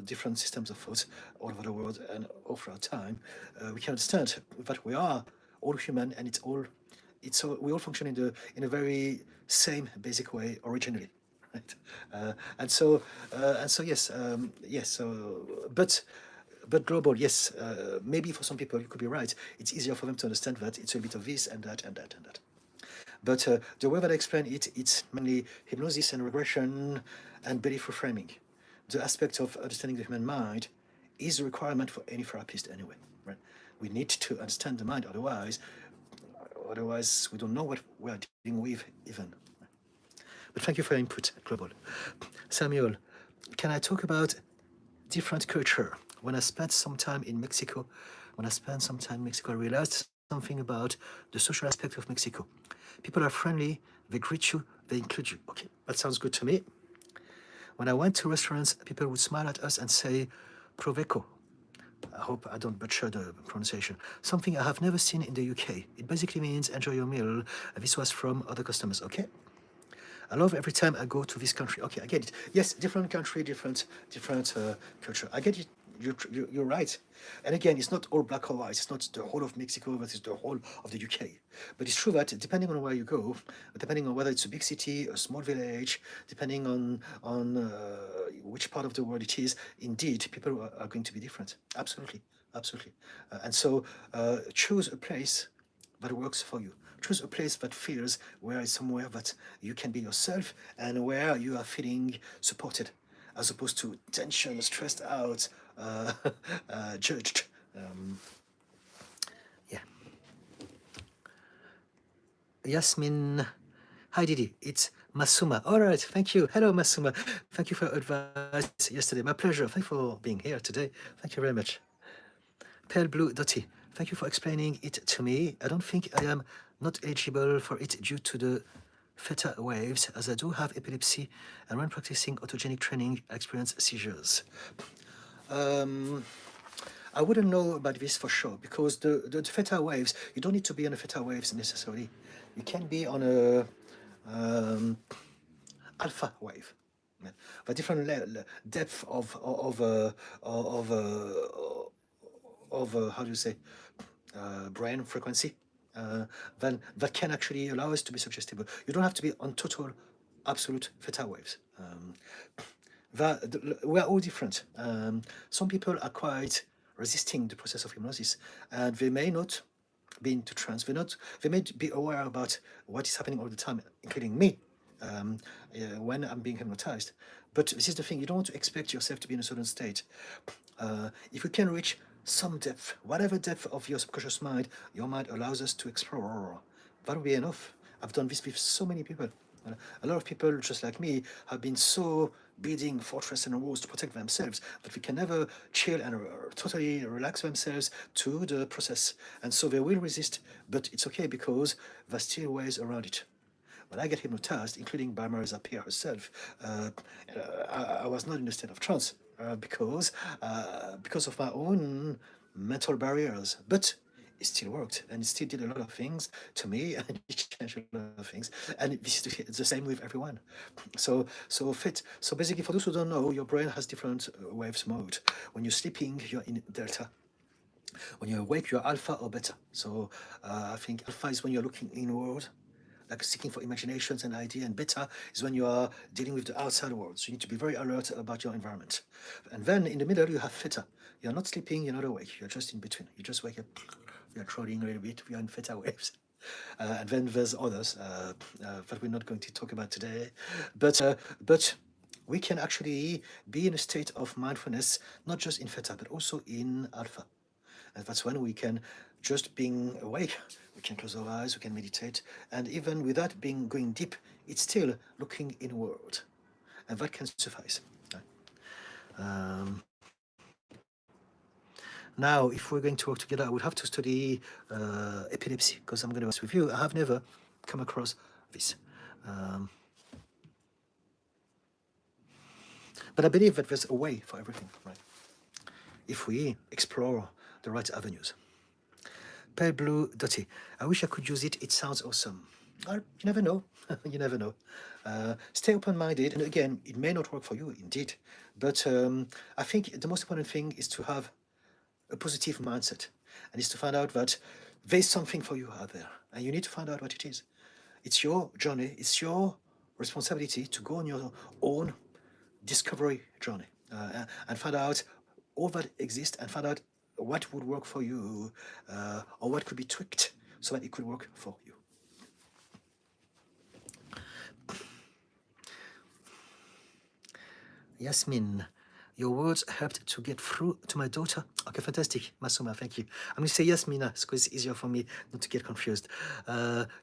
different systems of thought all over the world and all throughout time, we can understand that we are all human, and we all function in a very same basic way originally, right? And so yes. But global, yes. Maybe for some people, you could be right. It's easier for them to understand that it's a bit of this and that and that and that. But the way that I explain it, it's mainly hypnosis and regression and belief reframing. The aspect of understanding the human mind is a requirement for any therapist anyway, right? We need to understand the mind, otherwise we don't know what we are dealing with even. But thank you for your input, Global. Samuel, can I talk about different culture? When I spent some time in Mexico, I realized something about the social aspect of Mexico. People are friendly, they greet you, they include you. Okay, that sounds good to me. When I went to restaurants, people would smile at us and say, Proveco. I hope I don't butcher the pronunciation. Something I have never seen in the UK. It basically means enjoy your meal. This was from other customers, okay? I love every time I go to this country. Okay, I get it. Yes, different country, different culture. I get it. You're right. And again, it's not all black or white. It's not the whole of Mexico versus the whole of the UK. But it's true that depending on where you go, depending on whether it's a big city, a small village, depending on which part of the world it is, indeed, people are going to be different. Absolutely, absolutely. And so choose a place that works for you. Choose a place that feels where it's somewhere that you can be yourself and where you are feeling supported, as opposed to tension, stressed out, judged. Yeah. Yasmin. Hi, Didi. It's Masuma. All right. Thank you. Hello, Masuma. Thank you for your advice yesterday. My pleasure. Thank you for being here today. Thank you very much. Pale Blue Dotty, thank you for explaining it to me. I don't think I am not eligible for it due to the theta waves, as I do have epilepsy, and when practicing autogenic training, I experience seizures. I wouldn't know about this for sure, because the theta waves, you don't need to be on the theta waves necessarily. You can be on a alpha wave. Yeah. The different depth of how do you say, brain frequency, then that can actually allow us to be suggestible. You don't have to be on total, absolute theta waves. We are all different. Some people are quite resisting the process of hypnosis, and they may not be into trance. They may be aware about what is happening all the time, including me, when I'm being hypnotized. But this is the thing, you don't want to expect yourself to be in a certain state. If you can reach some depth, whatever depth of your subconscious mind, your mind allows us to explore, that will be enough. I've done this with so many people. A lot of people, just like me, have been so building fortress and walls to protect themselves that we can never chill and totally relax themselves to the process. And so they will resist, but it's okay, because there's still ways around it. When I get hypnotized, including by Marisa Peer herself, I was not in a state of trance because of my own mental barriers. But it still worked, and it still did a lot of things to me, and it changed a lot of things. And this is the same with everyone. So basically, for those who don't know, your brain has different waves mode. When you're sleeping, you're in delta. When you're awake, you're alpha or beta. So I think alpha is when you're looking inward, like seeking for imaginations and idea, and beta is when you are dealing with the outside world. So you need to be very alert about your environment. And then in the middle, you have theta. You're not sleeping, you're not awake, you're just in between. You just wake up, you're trotting a little bit, you're in theta waves. And then there's others that we're not going to talk about today. But we can actually be in a state of mindfulness, not just in theta, but also in alpha. And that's when we can, just being awake, we can close our eyes, we can meditate, and even without being going deep, it's still looking inward, and that can suffice. Um, Now, if we're going to work together, I would have to study epilepsy, because I'm going to be honest with you, I have never come across this. Um, but I believe that there's a way for everything, right? If we explore the right avenues. Pale Blue Dotty. I wish I could use it. It sounds awesome. You never know. You never know. Stay open-minded. And again, it may not work for you, indeed. But I think the most important thing is to have a positive mindset. And is to find out that there's something for you out there. And you need to find out what it is. It's your journey. It's your responsibility to go on your own discovery journey and find out all that exists and find out what would work for you or what could be tweaked so that it could work for you. Yasmin, your words helped to get through to my daughter. Okay, fantastic. Masuma, thank you. I'm going to say Yasmina because it's easier for me not to get confused.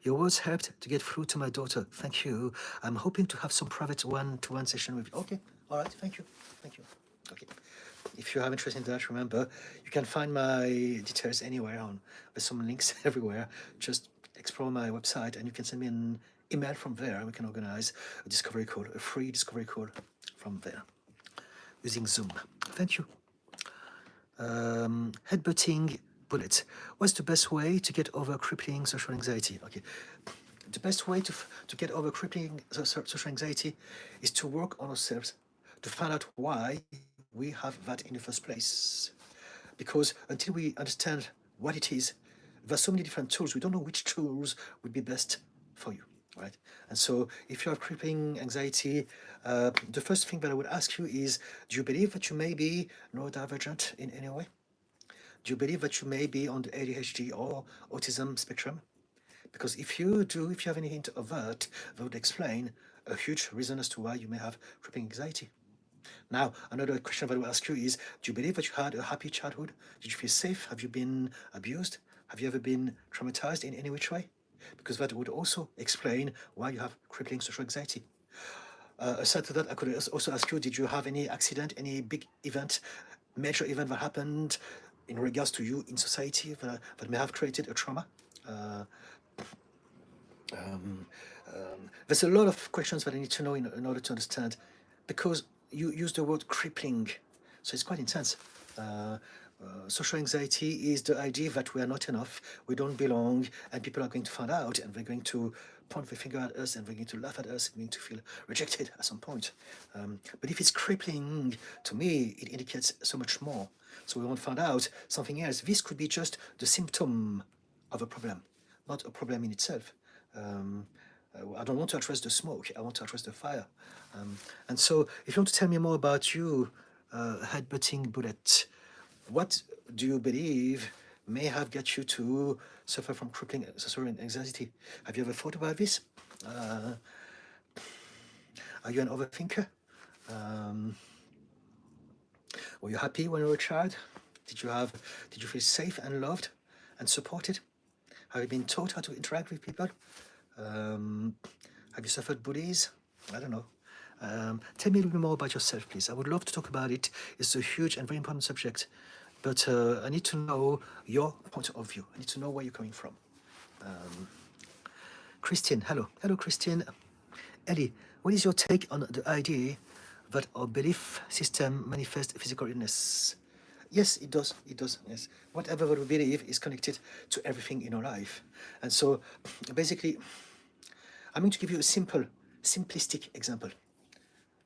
Your words helped to get through to my daughter. Thank you. I'm hoping to have some private one-to-one session with you. Okay, all right, thank you. Thank you. Okay. If you have interest in that, remember, you can find my details anywhere on. There's some links everywhere. Just explore my website and you can send me an email from there and we can organize a discovery call, a free discovery call from there using Zoom. Thank you. Headbutting bullets. What's the best way to get over crippling social anxiety? Okay. The best way to get over crippling social anxiety is to work on ourselves, to find out why we have that in the first place. Because until we understand what it is, there's so many different tools. We don't know which tools would be best for you, right? And so if you have crippling anxiety, the first thing that I would ask you is, do you believe that you may be neurodivergent in any way? Do you believe that you may be on the ADHD or autism spectrum? Because if you do, if you have any hint of that, that would explain a huge reason as to why you may have crippling anxiety. Now, another question that I will ask you is, do you believe that you had a happy childhood? Did you feel safe? Have you been abused? Have you ever been traumatized in any which way? Because that would also explain why you have crippling social anxiety. Aside to that, I could also ask you, did you have any accident, any big event, major event that happened in regards to you in society that may have created a trauma? There's a lot of questions that I need to know in order to understand, because you use the word crippling, so it's quite intense. Social anxiety is the idea that we are not enough, we don't belong, and people are going to find out, and they're going to point the finger at us, and they're going to laugh at us, and we're going to feel rejected at some point. But if it's crippling, to me, it indicates so much more. So we want to find out something else. This could be just the symptom of a problem, not a problem in itself. I don't want to address the smoke, I want to address the fire. And so if you want to tell me more about you, headbutting bullet, what do you believe may have got you to suffer from crippling social anxiety? Have you ever thought about this? Are you an overthinker? Were you happy when you were a child? Did you feel safe and loved and supported? Have you been taught how to interact with people? Have you suffered bullies? I don't know. Tell me a little bit more about yourself, please. I would love to talk about it. It's a huge and very important subject, but I need to know your point of view. I need to know where you're coming from. Christine, hello. Hello, Christine. Ellie, what is your take on the idea that our belief system manifests physical illness? Yes, it does. It does. Yes. Whatever we believe is connected to everything in our life. And so basically, I'm going to give you a simplistic example.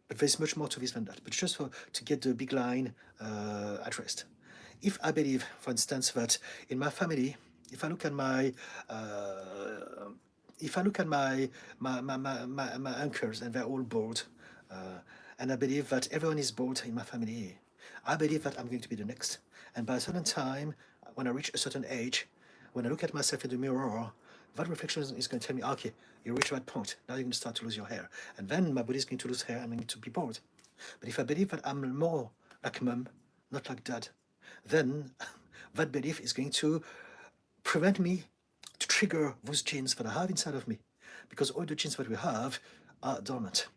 But there's much more to this than that. But just to get the big line addressed. if I believe, for instance, that in my family, if I look at my uh, if I look at my uncles and they're all bored, uh, and I believe that everyone is bored in my family, I believe that I'm going to be the next. And by a certain time, when I reach a certain age, when I look at myself in the mirror, that reflection is going to tell me, okay, you reach that point. Now you're going to start to lose your hair. And then my body is going to lose hair. I'm going to be bored. But if I believe that I'm more like mom, not like dad, then that belief is going to prevent me to trigger those genes that I have inside of me. Because all the genes that we have are dormant.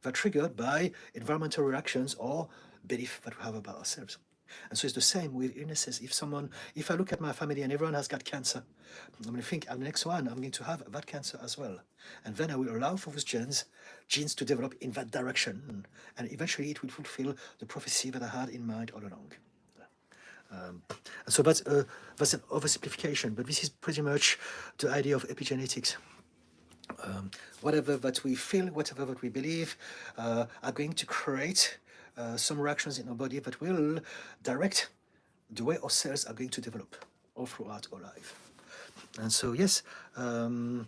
They're triggered by environmental reactions or belief that we have about ourselves. And so it's the same with illnesses. If I look at my family and everyone has got cancer, I'm going to think I'm the next one, I'm going to have that cancer as well. And then I will allow for those genes to develop in that direction. And eventually it will fulfill the prophecy that I had in mind all along. And so that's an oversimplification, but this is pretty much the idea of epigenetics. Whatever that we feel, whatever that we believe, are going to create some reactions in our body that will direct the way our cells are going to develop all throughout our life. And so, yes, when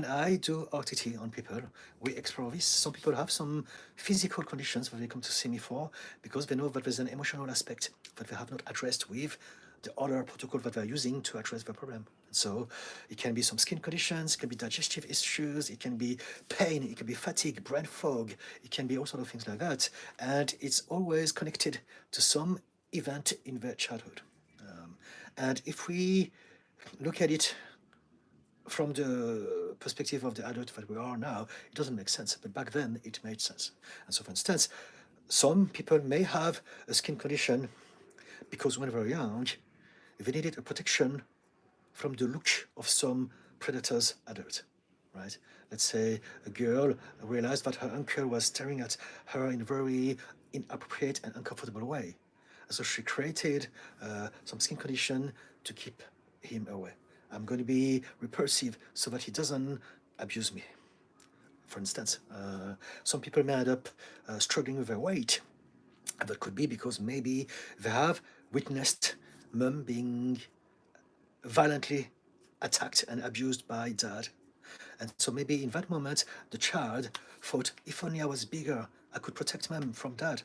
I do RTT on people, we explore this. Some people have some physical conditions that they come to see me for because they know that there's an emotional aspect that they have not addressed with the other protocol that they're using to address the problem. So it can be some skin conditions, it can be digestive issues, it can be pain, it can be fatigue, brain fog, it can be all sort of things like that. And it's always connected to some event in their childhood. And if we look at it from the perspective of the adult that we are now, it doesn't make sense. But back then, it made sense. And so, for instance, some people may have a skin condition because when they were young, they needed a protection from the look of some predators adult, right? Let's say a girl realized that her uncle was staring at her in a very inappropriate and uncomfortable way. And so she created some skin condition to keep him away. I'm going to be repulsive so that he doesn't abuse me. For instance, some people may end up struggling with their weight. And that could be because maybe they have witnessed mom being violently attacked and abused by dad. And so maybe in that moment, the child thought, if only I was bigger, I could protect mom from dad.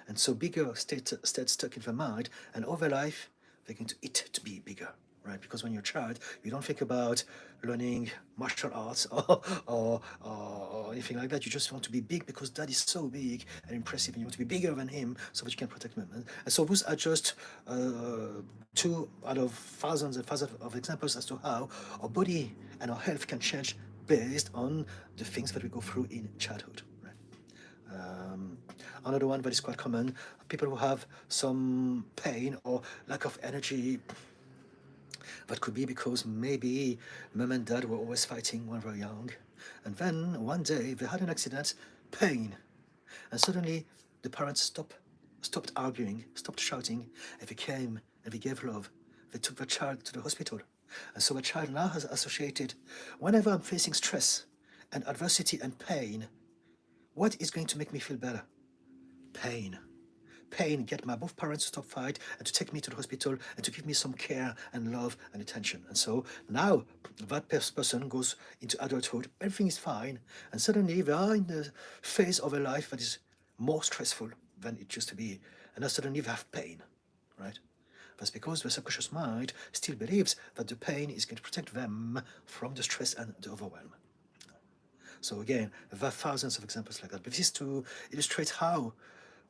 And so bigger stayed stuck in their mind, and over life, they're going to eat to be bigger, right? Because when you're a child, you don't think about learning martial arts or anything like that. You just want to be big because dad is so big and impressive, and you want to be bigger than him so that you can protect him. And so those are just two out of thousands and thousands of examples as to how our body and our health can change based on the things that we go through in childhood. Another one that is quite common, people who have some pain or lack of energy. That could be because maybe mom and dad were always fighting when they were young. And then one day they had an accident, pain. And suddenly the parents stopped arguing, stopped shouting, and they came and they gave love. They took the child to the hospital. And so the child now has associated, whenever I'm facing stress and adversity and pain, what is going to make me feel better? Pain. Pain get my both parents to stop fight and to take me to the hospital and to give me some care and love and attention. And so now that person goes into adulthood, everything is fine, and suddenly they are in the phase of a life that is more stressful than it used to be, and now suddenly they have pain, right? That's because the subconscious mind still believes that the pain is going to protect them from the stress and the overwhelm. So again, there are thousands of examples like that. But this is to illustrate how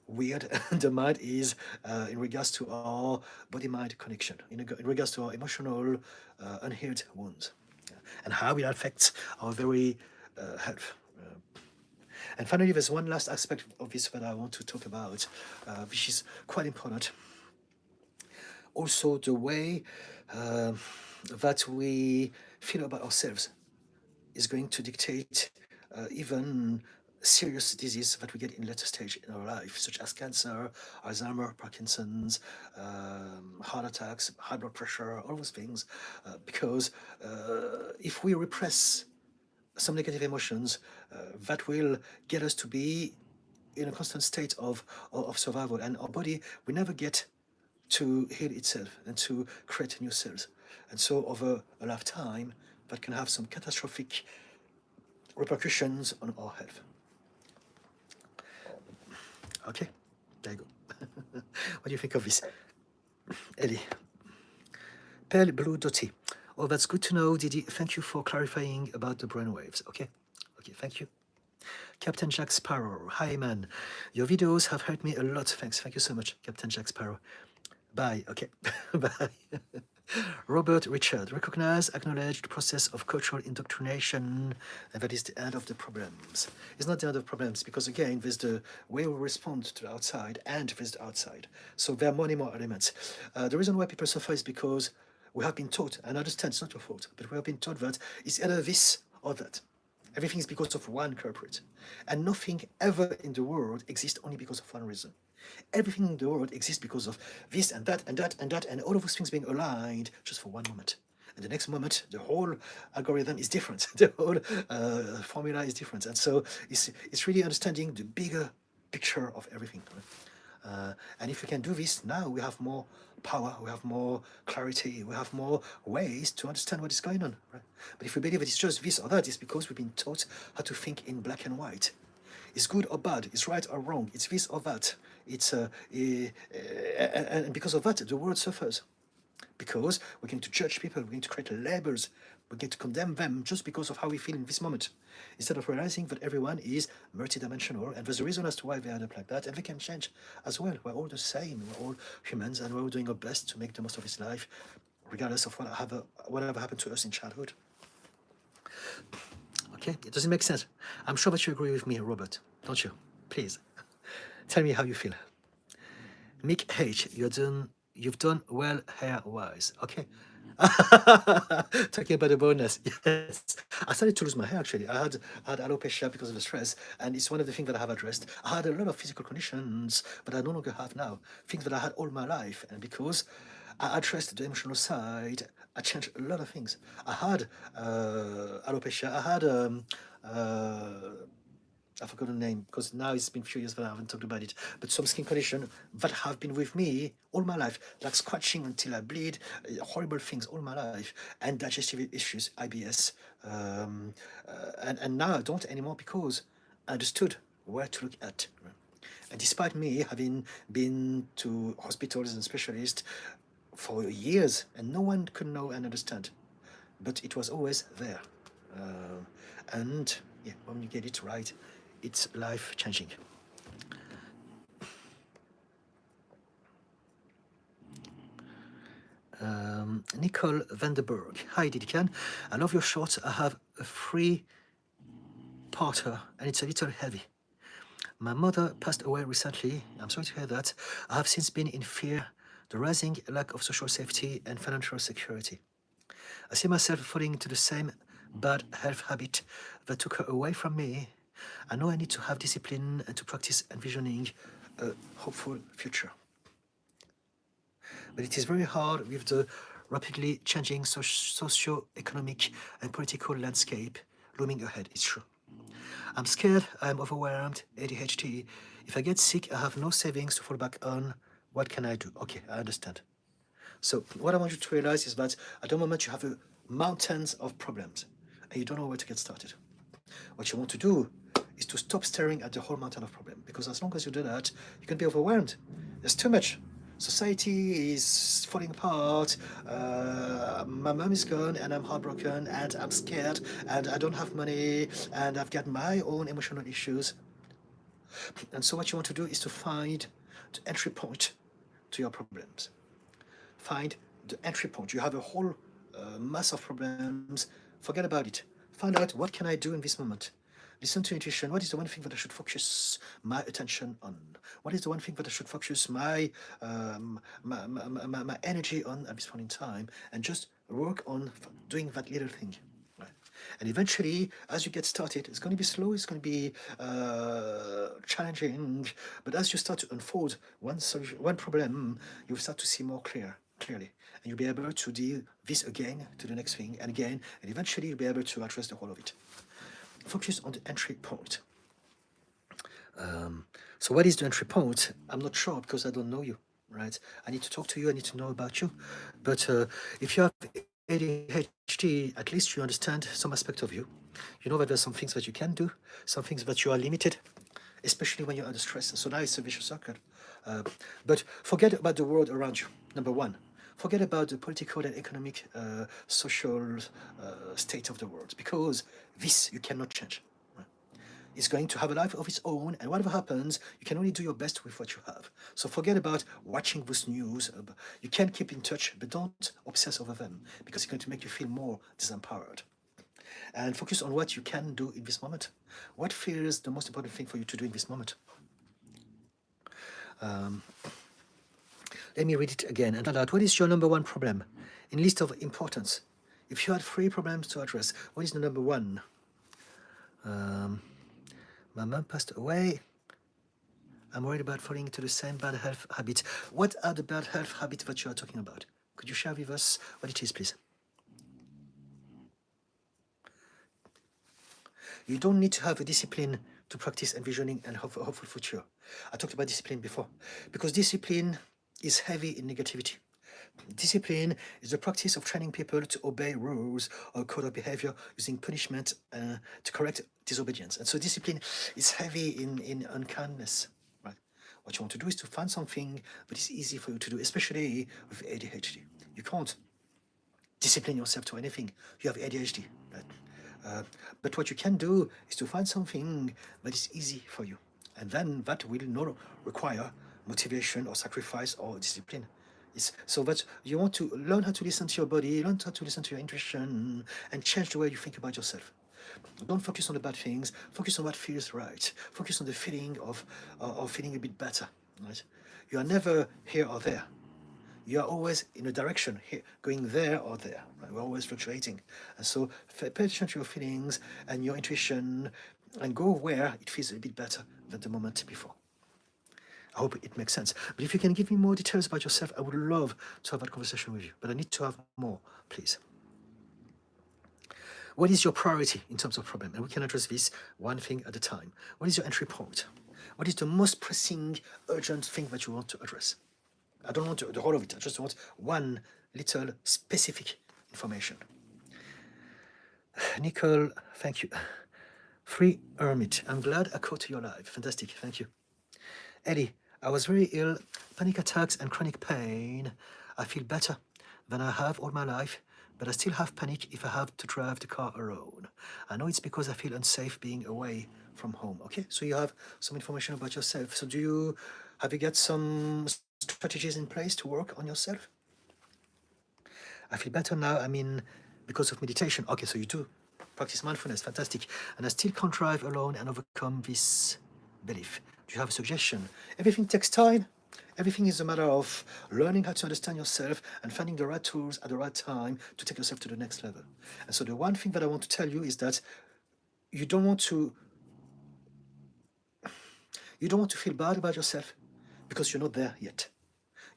weird the mind is in regards to our body-mind connection, in regards to our emotional unhealed wounds, and how it affects our very health. And finally, there's one last aspect of this that I want to talk about, which is quite important. Also, the way that we feel about ourselves is going to dictate even serious disease that we get in later stage in our life, such as cancer, Alzheimer, Parkinson's, heart attacks, high blood pressure, all those things. Because if we repress some negative emotions, that will get us to be in a constant state of survival. And our body, we never get to heal itself and to create new cells. And so over a lifetime, that can have some catastrophic repercussions on our health. Okay, there you go. What do you think of this? Ellie. Pale Blue Dotty. Oh, that's good to know, Didi. Thank you for clarifying about the brainwaves. Okay, thank you. Captain Jack Sparrow. Hi, man. Your videos have helped me a lot. Thanks. Thank you so much, Captain Jack Sparrow. Bye. Okay. Bye. Robert Richard. Recognize, acknowledge the process of cultural indoctrination, and that is the end of the problems. It's not the end of problems because, again, there's the way we respond to the outside and there's the outside. So there are many more elements. The reason why people suffer is because we have been taught, and I understand it's not your fault, but we have been taught that it's either this or that. Everything is because of one culprit. And nothing ever in the world exists only because of one reason. Everything in the world exists because of this and that and that and that, and all of those things being aligned just for one moment. And the next moment, the whole algorithm is different. The whole formula is different. And so it's really understanding the bigger picture of everything. And if we can do this, now we have more power, we have more clarity, we have more ways to understand what is going on. Right? But if we believe that it's just this or that, it's because we've been taught how to think in black and white. It's good or bad, it's right or wrong, it's this or that. And because of that, the world suffers. Because we're going to judge people, we're going to create labels, we're going to condemn them just because of how we feel in this moment, instead of realizing that everyone is multidimensional, and there's a reason as to why they end up like that, and they can change as well. We're all the same, we're all humans, and we're all doing our best to make the most of this life, regardless of whatever happened to us in childhood. Okay, does it make sense? I'm sure that you agree with me, Robert, don't you? Please, tell me how you feel. Mick H, you've done well hair-wise. Okay. Talking about the bonus, yes. I started to lose my hair actually. I had alopecia because of the stress, and it's one of the things that I have addressed. I had a lot of physical conditions, but I no longer have now. Things that I had all my life, and because I addressed the emotional side, I changed a lot of things. I had alopecia. I had I forgot the name because now it's been a few years that I haven't talked about it, but some skin condition that have been with me all my life, like scratching until I bleed, horrible things all my life, and digestive issues, IBS, and now I don't anymore because I understood where to look at. And despite me having been to hospitals and specialists for years, and no one could know and understand, but it was always there. And yeah, when you get it right, it's life-changing. Nicole Vanderberg. Hi, Didican. I love your shorts. I have a three-parter, and it's a little heavy. My mother passed away recently. I'm sorry to hear that. I have since been in fear, the rising lack of social safety and financial security. I see myself falling into the same bad health habit that took her away from me. I know I need to have discipline and to practice envisioning a hopeful future. But it is very hard with the rapidly changing socio-economic and political landscape looming ahead. It's true. I'm scared, I'm overwhelmed, ADHD. If I get sick, I have no savings to fall back on. What can I do? Okay, I understand. So what I want you to realize is that at the moment you have mountains of problems and you don't know where to get started. What you want to do is to stop staring at the whole mountain of problems, because as long as you do that, you can be overwhelmed. There's too much. Society is falling apart. My mom is gone and I'm heartbroken and I'm scared and I don't have money and I've got my own emotional issues. And so what you want to do is to find the entry point to your problems. Find the entry point. You have a whole mass of problems. Forget about it. Find out, what can I do in this moment? Listen to intuition. What is the one thing that I should focus my attention on? What is the one thing that I should focus my energy on at this point in time? And just work on doing that little thing. Right? And eventually, as you get started, it's going to be slow, it's going to be challenging, but as you start to unfold one problem, you'll start to see more clearly. And you'll be able to deal this again to the next thing and again, and eventually you'll be able to address the whole of it. Focus on the entry point. So what is the entry point? I'm not sure because I don't know you. right? I need to talk to you, I need to know about you. But if you have ADHD, at least you understand some aspect of you. You know that there's some things that you can do, some things that you are limited, especially when you're under stress. So now it's a vicious circle. Uh, but forget about the world around you, number one. Forget about the political and economic, social state of the world, because this you cannot change. It's going to have a life of its own, and whatever happens, you can only do your best with what you have. So forget about watching this news. You can keep in touch, but don't obsess over them, because it's going to make you feel more disempowered. And focus on what you can do in this moment. What feels the most important thing for you to do in this moment? Let me read it again and out. What is your number one problem in list of importance? If you had three problems to address, what is the number one? My mom passed away. I'm worried about falling into the same bad health habit. What are the bad health habits that you are talking about? Could you share with us what it is, please? You don't need to have a discipline to practice envisioning and hopeful future. I talked about discipline before, because discipline is heavy in negativity. Discipline is the practice of training people to obey rules or code of behavior using punishment to correct disobedience. And so discipline is heavy in unkindness. Right? What you want to do is to find something that is easy for you to do, especially with ADHD. You can't discipline yourself to anything. You have ADHD. Right? But what you can do is to find something that is easy for you. And then that will not require motivation or sacrifice or discipline. It's so that you want to learn how to listen to your body, learn how to listen to your intuition, and change the way you think about yourself. Don't focus on the bad things, focus on what feels right. Focus on the feeling of feeling a bit better. Right? You are never here or there. You are always in a direction, here, going there or there. Right? We're always fluctuating. And so pay attention to your feelings and your intuition and go where it feels a bit better than the moment before. I hope it makes sense. But if you can give me more details about yourself, I would love to have that conversation with you. But I need to have more, please. What is your priority in terms of problem? And we can address this one thing at a time. What is your entry point? What is the most pressing, urgent thing that you want to address? I don't want the whole of it. I just want one little specific information. Nicole, thank you. Free Hermit, I'm glad I caught your live. Fantastic, thank you. Eddie, I was very ill, panic attacks and chronic pain. I feel better than I have all my life, but I still have panic if I have to drive the car alone. I know it's because I feel unsafe being away from home. Okay, so you have some information about yourself. So have you got some strategies in place to work on yourself? I feel better now, because of meditation. Okay, so you do practice mindfulness, fantastic. And I still can't drive alone and overcome this belief. Do you have a suggestion? Everything takes time. Everything is a matter of learning how to understand yourself and finding the right tools at the right time to take yourself to the next level. And so the one thing that I want to tell you is that you don't want to feel bad about yourself because you're not there yet.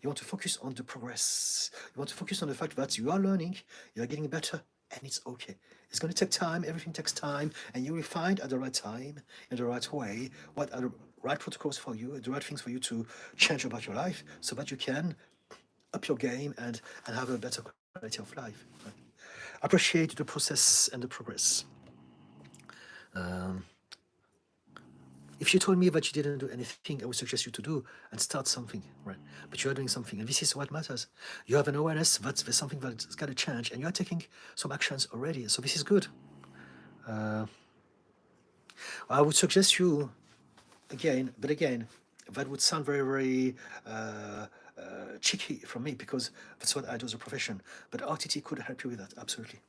You want to focus on the progress. You want to focus on the fact that you are learning, you are getting better, and it's okay. It's going to take time, everything takes time, and you will find at the right time, in the right way, what are the right protocols for you, the right things for you to change about your life so that you can up your game and have a better quality of life. Right? Appreciate the process and the progress. If you told me that you didn't do anything, I would suggest you to do and start something, right? But you are doing something, and this is what matters. You have an awareness that there's something that's got to change, and you are taking some actions already, so this is good. I would suggest you, again, that would sound very, very cheeky from me, because that's what I do as a profession, but RTT could help you with that, absolutely.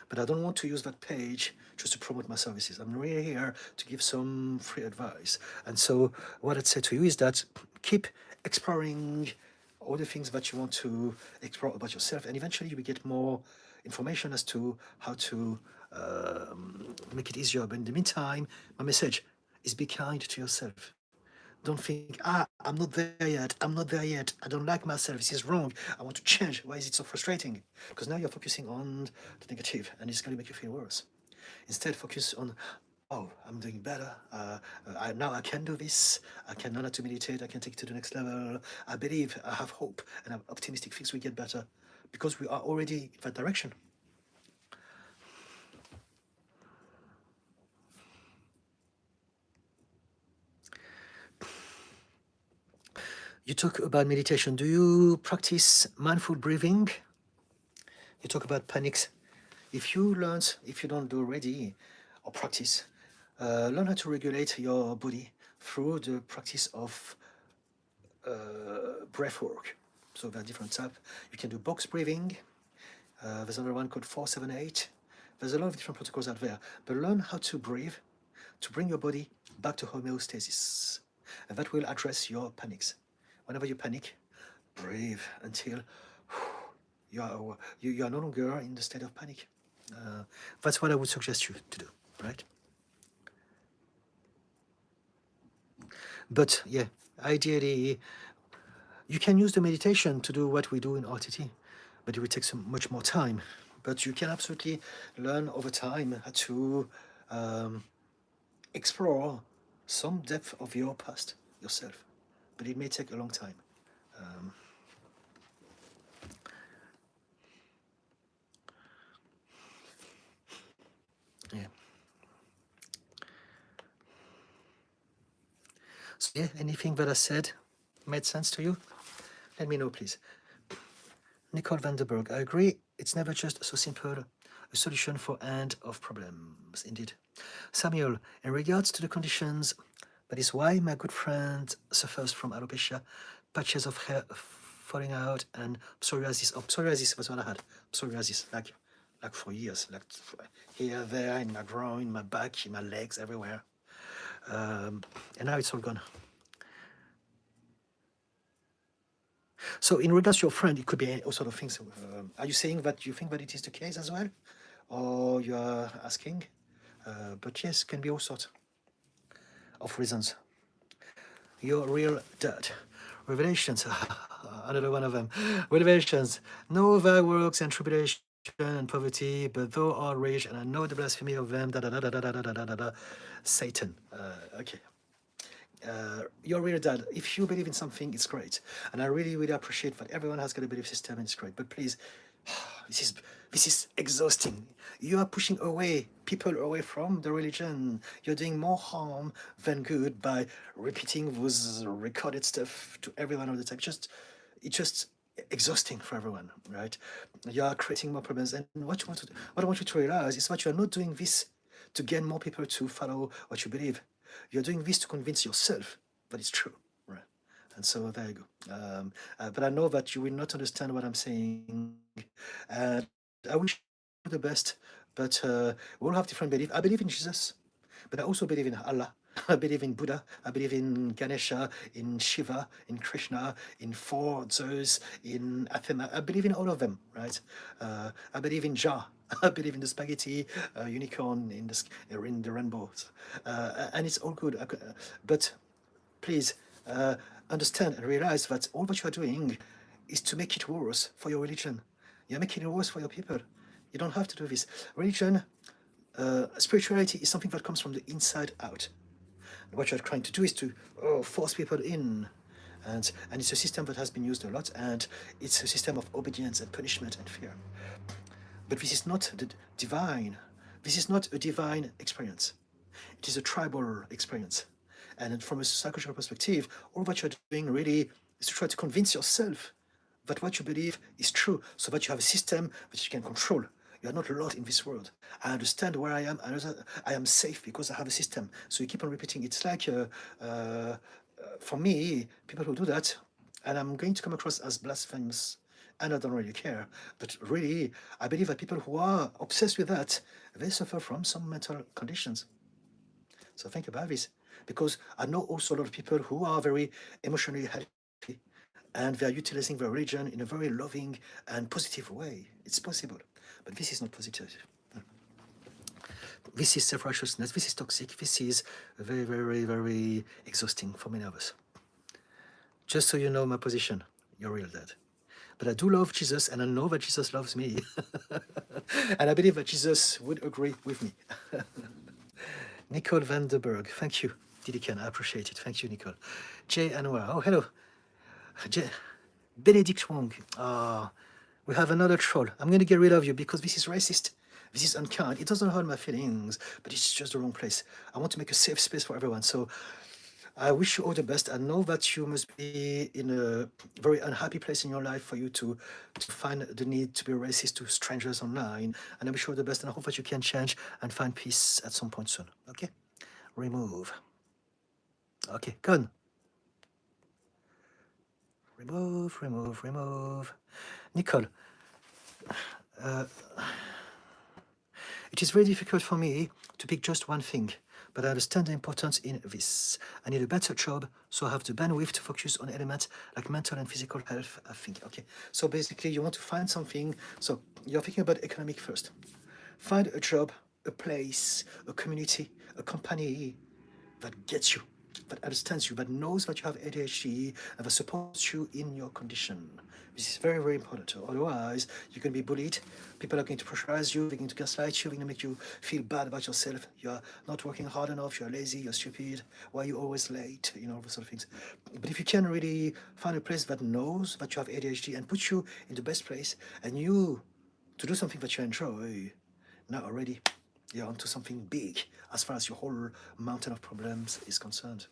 But I don't want to use that page just to promote my services. I'm really here to give some free advice. And so what I'd say to you is that keep exploring all the things that you want to explore about yourself, and eventually you will get more information as to how to make it easier. But in the meantime, my message is be kind to yourself. Don't think, I'm not there yet, I don't like myself, this is wrong, I want to change. Why is it so frustrating? Because now you're focusing on the negative and it's going to make you feel worse. Instead, focus on, oh, I'm doing better. Now I can do this. I can learn how to meditate. I can take it to the next level. I believe, I have hope, and I'm optimistic things will get better because we are already in that direction. You talk about meditation. Do you practice mindful breathing? You talk about panics. If you don't do already or practice, learn how to regulate your body through the practice of breathwork. So there are different types. You can do box breathing. There's another one called 478. There's a lot of different protocols out there. But learn how to breathe to bring your body back to homeostasis. And that will address your panics. Whenever you panic, breathe until you are no longer in the state of panic. That's what I would suggest you to do, right? But yeah, ideally, you can use the meditation to do what we do in RTT, but it will take so much more time. But you can absolutely learn over time how to explore some depth of your past yourself, but it may take a long time. Um, yeah. So yeah, anything that I said made sense to you? Let me know, please. Nicole Vanderberg, I agree. It's never just so simple. A solution for end of problems, indeed. Samuel, in regards to the conditions, that is why my good friend suffers from alopecia, patches of hair falling out, and psoriasis. Oh, psoriasis was what I had. Psoriasis, like for years, like here, there, in my groin, in my back, in my legs, everywhere. And now it's all gone. So in regards to your friend, it could be all sort of things. Are you saying that you think that it is the case as well? Or you are asking? But yes, can be all sorts of reasons. Your real dad. Revelations, another one of them. Revelations, know thy works and tribulation and poverty, but thou art rich, and I know the blasphemy of them. Da da da da da da da da da da. Satan. Okay. Your real dad. If you believe in something, it's great, and I really, really appreciate that everyone has got a belief system, and it's great. But please, this is exhausting. You are pushing away people away from the religion. You're doing more harm than good by repeating those recorded stuff to everyone all the time. It's just exhausting for everyone, right? You are creating more problems. And what I want you to realize is that you are not doing this to gain more people to follow what you believe. You're doing this to convince yourself that it's true, right? And so there you go. But I know that you will not understand what I'm saying. And I wish you the best, but we all have different beliefs. I believe in Jesus, but I also believe in Allah. I believe in Buddha. I believe in Ganesha, in Shiva, in Krishna, in Thor, Zeus, in Athena. I believe in all of them, right? I believe in Jah. I believe in the spaghetti unicorn in the rainbows, and it's all good. But please understand and realize that all what you are doing is to make it worse for your religion. You're making it worse for your people. You don't have to do this. Religion, spirituality is something that comes from the inside out. And what you're trying to do is to force people in. And it's a system that has been used a lot, and it's a system of obedience and punishment and fear. But this is not the divine. This is not a divine experience. It is a tribal experience. And from a psychological perspective, all what you're doing really is to try to convince yourself that what you believe is true, so that you have a system that you can control. You are not lost in this world. I understand where I am. I am safe because I have a system. So you keep on repeating. It's like, for me, people who do that, and I'm going to come across as blasphemous, and I don't really care. But really, I believe that people who are obsessed with that, they suffer from some mental conditions. So think about this, because I know also a lot of people who are very emotionally healthy, and they are utilizing their religion in a very loving and positive way. It's possible, but this is not positive. This is self-righteousness. This is toxic. This is very, very, very exhausting for many of us. Just so you know my position, you're real dead. But I do love Jesus, and I know that Jesus loves me. And I believe that Jesus would agree with me. Nicole Vanderberg, thank you. Didican, I appreciate it. Thank you, Nicole. Jay Anwar, oh, hello. Jay, Benedict Wong, we have another troll. I'm going to get rid of you because this is racist. This is unkind. It doesn't hurt my feelings, but it's just the wrong place. I want to make a safe space for everyone. So I wish you all the best. I know that you must be in a very unhappy place in your life for you to find the need to be racist to strangers online. And I wish you all the best, and I hope that you can change and find peace at some point soon. Okay? Remove. Okay, gone. Remove, remove, remove. Nicole, it is very difficult for me to pick just one thing, but I understand the importance in this. I need a better job, so I have the bandwidth to focus on elements like mental and physical health, I think. Okay, so basically you want to find something, so you're thinking about economic first. Find a job, a place, a community, a company that gets you, that understands you, that knows that you have ADHD, and that supports you in your condition. This is very, very important. Otherwise, you can be bullied. People are going to pressurize you, they're going to gaslight you, they're going to make you feel bad about yourself. You're not working hard enough, you're lazy, you're stupid, why are you always late, all those sort of things. But if you can really find a place that knows that you have ADHD and put you in the best place, and you to do something that you enjoy, now already you're onto something big as far as your whole mountain of problems is concerned.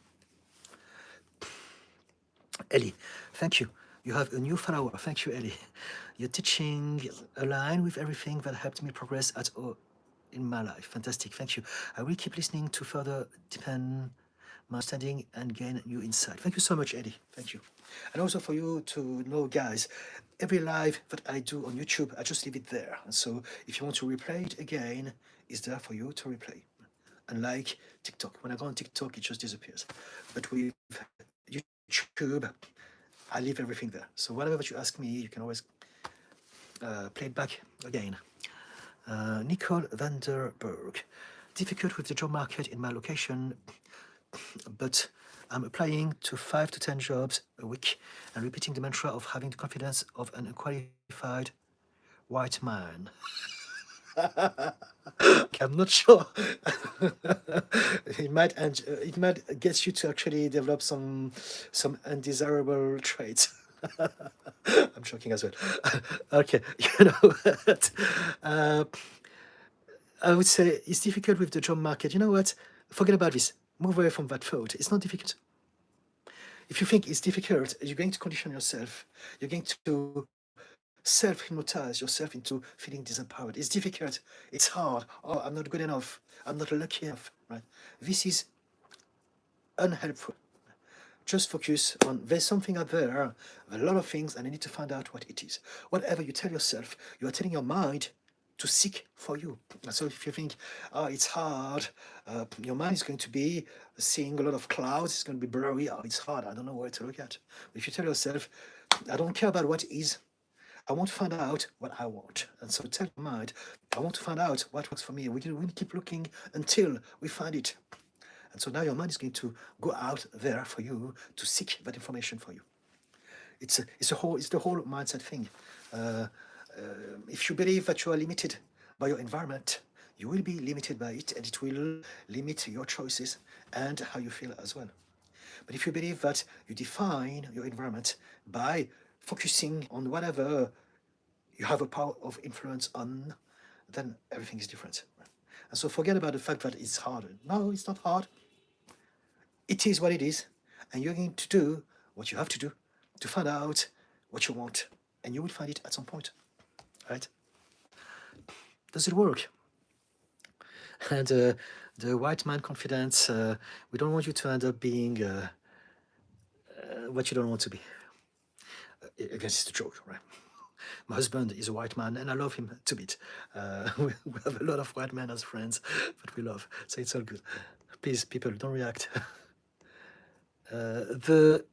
Ellie, thank you. You have a new follower. Thank you, Ellie. Your teaching align with everything that helped me progress at all in my life. Fantastic. Thank you. I will keep listening to further deepen my understanding and gain new insight. Thank you so much, Eddie. Thank you. And also for you to know, guys, every live that I do on YouTube, I just leave it there. And so if you want to replay it again, it's there for you to replay. Unlike TikTok. When I go on TikTok, it just disappears. But with YouTube, I leave everything there. So whatever that you ask me, you can always play it back again. Nicole Vanderberg. Difficult with the job market in my location, but I'm applying to 5 to 10 jobs a week and repeating the mantra of having the confidence of an unqualified white man. I'm not sure. It might get you to actually develop some undesirable traits. I'm joking as well. Okay, you know what? I would say it's difficult with the job market. You know what? Forget about this. Move away from that thought. It's not difficult. If you think it's difficult, you're going to condition yourself. You're going to self-hypnotize yourself into feeling disempowered. It's difficult. It's hard. Oh, I'm not good enough. I'm not lucky enough. Right? This is unhelpful. Just focus on there's something out there, a lot of things, and I need to find out what it is. Whatever you tell yourself, you are telling your mind to seek for you. So if you think, oh, it's hard, your mind is going to be seeing a lot of clouds, it's going to be blurry, oh, it's hard, I don't know where to look at. But if you tell yourself, I don't care about what is, I want to find out what I want. And so tell your mind, I want to find out what works for me. We keep looking until we find it. And so now your mind is going to go out there for you to seek that information for you. It's the whole mindset thing. If you believe that you are limited by your environment, you will be limited by it, and it will limit your choices and how you feel as well. But if you believe that you define your environment by focusing on whatever you have a power of influence on, then everything is different. And so forget about the fact that it's hard. No, it's not hard. It is what it is, and you're going to do what you have to do to find out what you want, and you will find it at some point, right? Does it work? And the white man confidence, we don't want you to end up being what you don't want to be. I guess it's a joke, right? My husband is a white man, and I love him to bit. We have a lot of white men as friends that we love, so it's all good. Please, people, don't react. The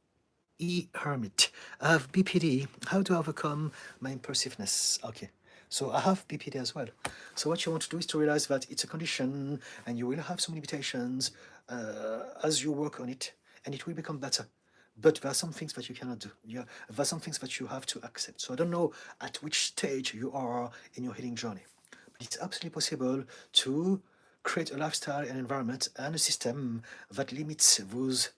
hermit. I have BPD. How to overcome my impulsiveness? Okay. So I have BPD as well. So what you want to do is to realize that it's a condition and you will have some limitations as you work on it, and it will become better. But there are some things that you cannot do. There are some things that you have to accept. So I don't know at which stage you are in your healing journey. But it's absolutely possible to create a lifestyle, an environment, and a system that limits those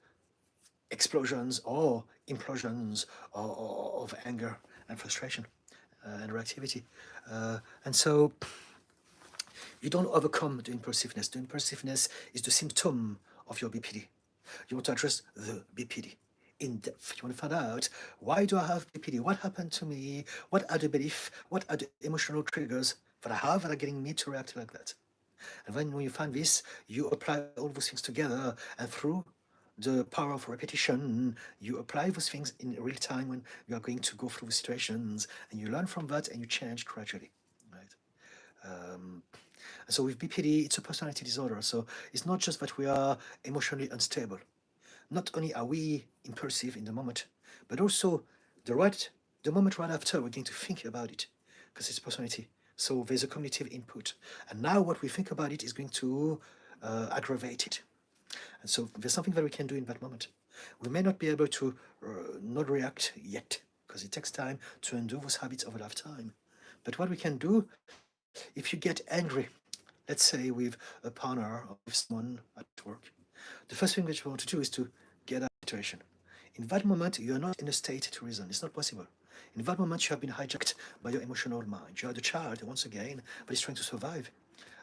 explosions or implosions of anger and frustration and reactivity. And so you don't overcome the impulsiveness. The impulsiveness is the symptom of your BPD. You want to address the BPD in depth. You want to find out, why do I have BPD? What happened to me? What are the beliefs? What are the emotional triggers that I have that are getting me to react like that? And then when you find this, you apply all those things together, and through the power of repetition, you apply those things in real time when you are going to go through the situations, and you learn from that and you change gradually. Right? And so with BPD, it's a personality disorder. So it's not just that we are emotionally unstable. Not only are we impulsive in the moment, but also the moment right after, we're going to think about it, because it's personality. So there's a cognitive input. And now what we think about it is going to aggravate it. And so there's something that we can do in that moment. We may not be able to not react yet, because it takes time to undo those habits over lifetime. But what we can do, if you get angry, let's say with a partner or with someone at work, the first thing that you want to do is to get out of the situation. In that moment, you are not in a state to reason. It's not possible. In that moment, you have been hijacked by your emotional mind. You are the child, once again, but is trying to survive.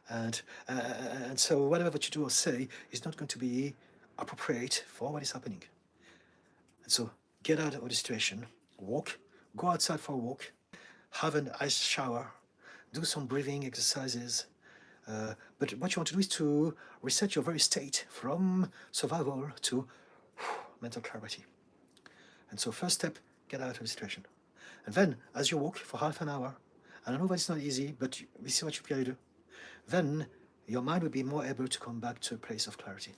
And, and so whatever that you do or say is not going to be appropriate for what is happening. And so get out of the situation, walk, go outside for a walk, have an ice shower, do some breathing exercises. But what you want to do is to reset your very state from survival to mental clarity. And so first step, get out of the situation. And then as you walk for half an hour, and I know that's not easy, but we see what you can do, then your mind will be more able to come back to a place of clarity.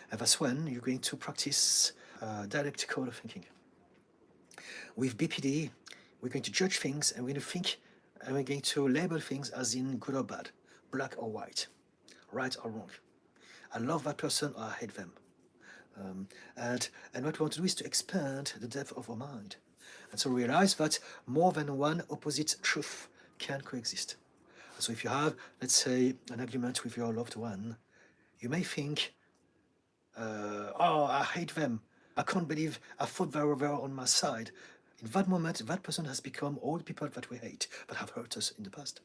And that's when you're going to practice dialectical thinking. With BPD, we're going to judge things, and we're going to think, and we're going to label things as in good or bad, black or white, right or wrong. I love that person or I hate them. And what we want to do is to expand the depth of our mind. And so realize that more than one opposite truth can coexist. So if you have, let's say, an argument with your loved one, you may think, oh, I hate them. I can't believe I thought they were on my side. In that moment, that person has become all the people that we hate, that have hurt us in the past.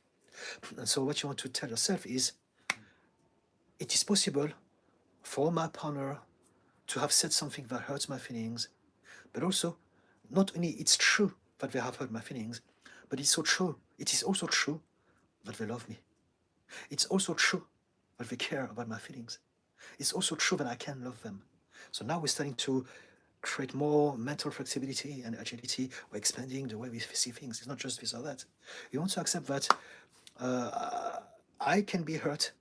And so what you want to tell yourself is, it is possible for my partner to have said something that hurts my feelings, but also, not only it's true that they have hurt my feelings, but it's so true. It is also true that they love me. It's also true that they care about my feelings. It's also true that I can love them. So now we're starting to create more mental flexibility and agility. We're expanding the way we see things. It's not just this or that. You want to accept that I can be hurt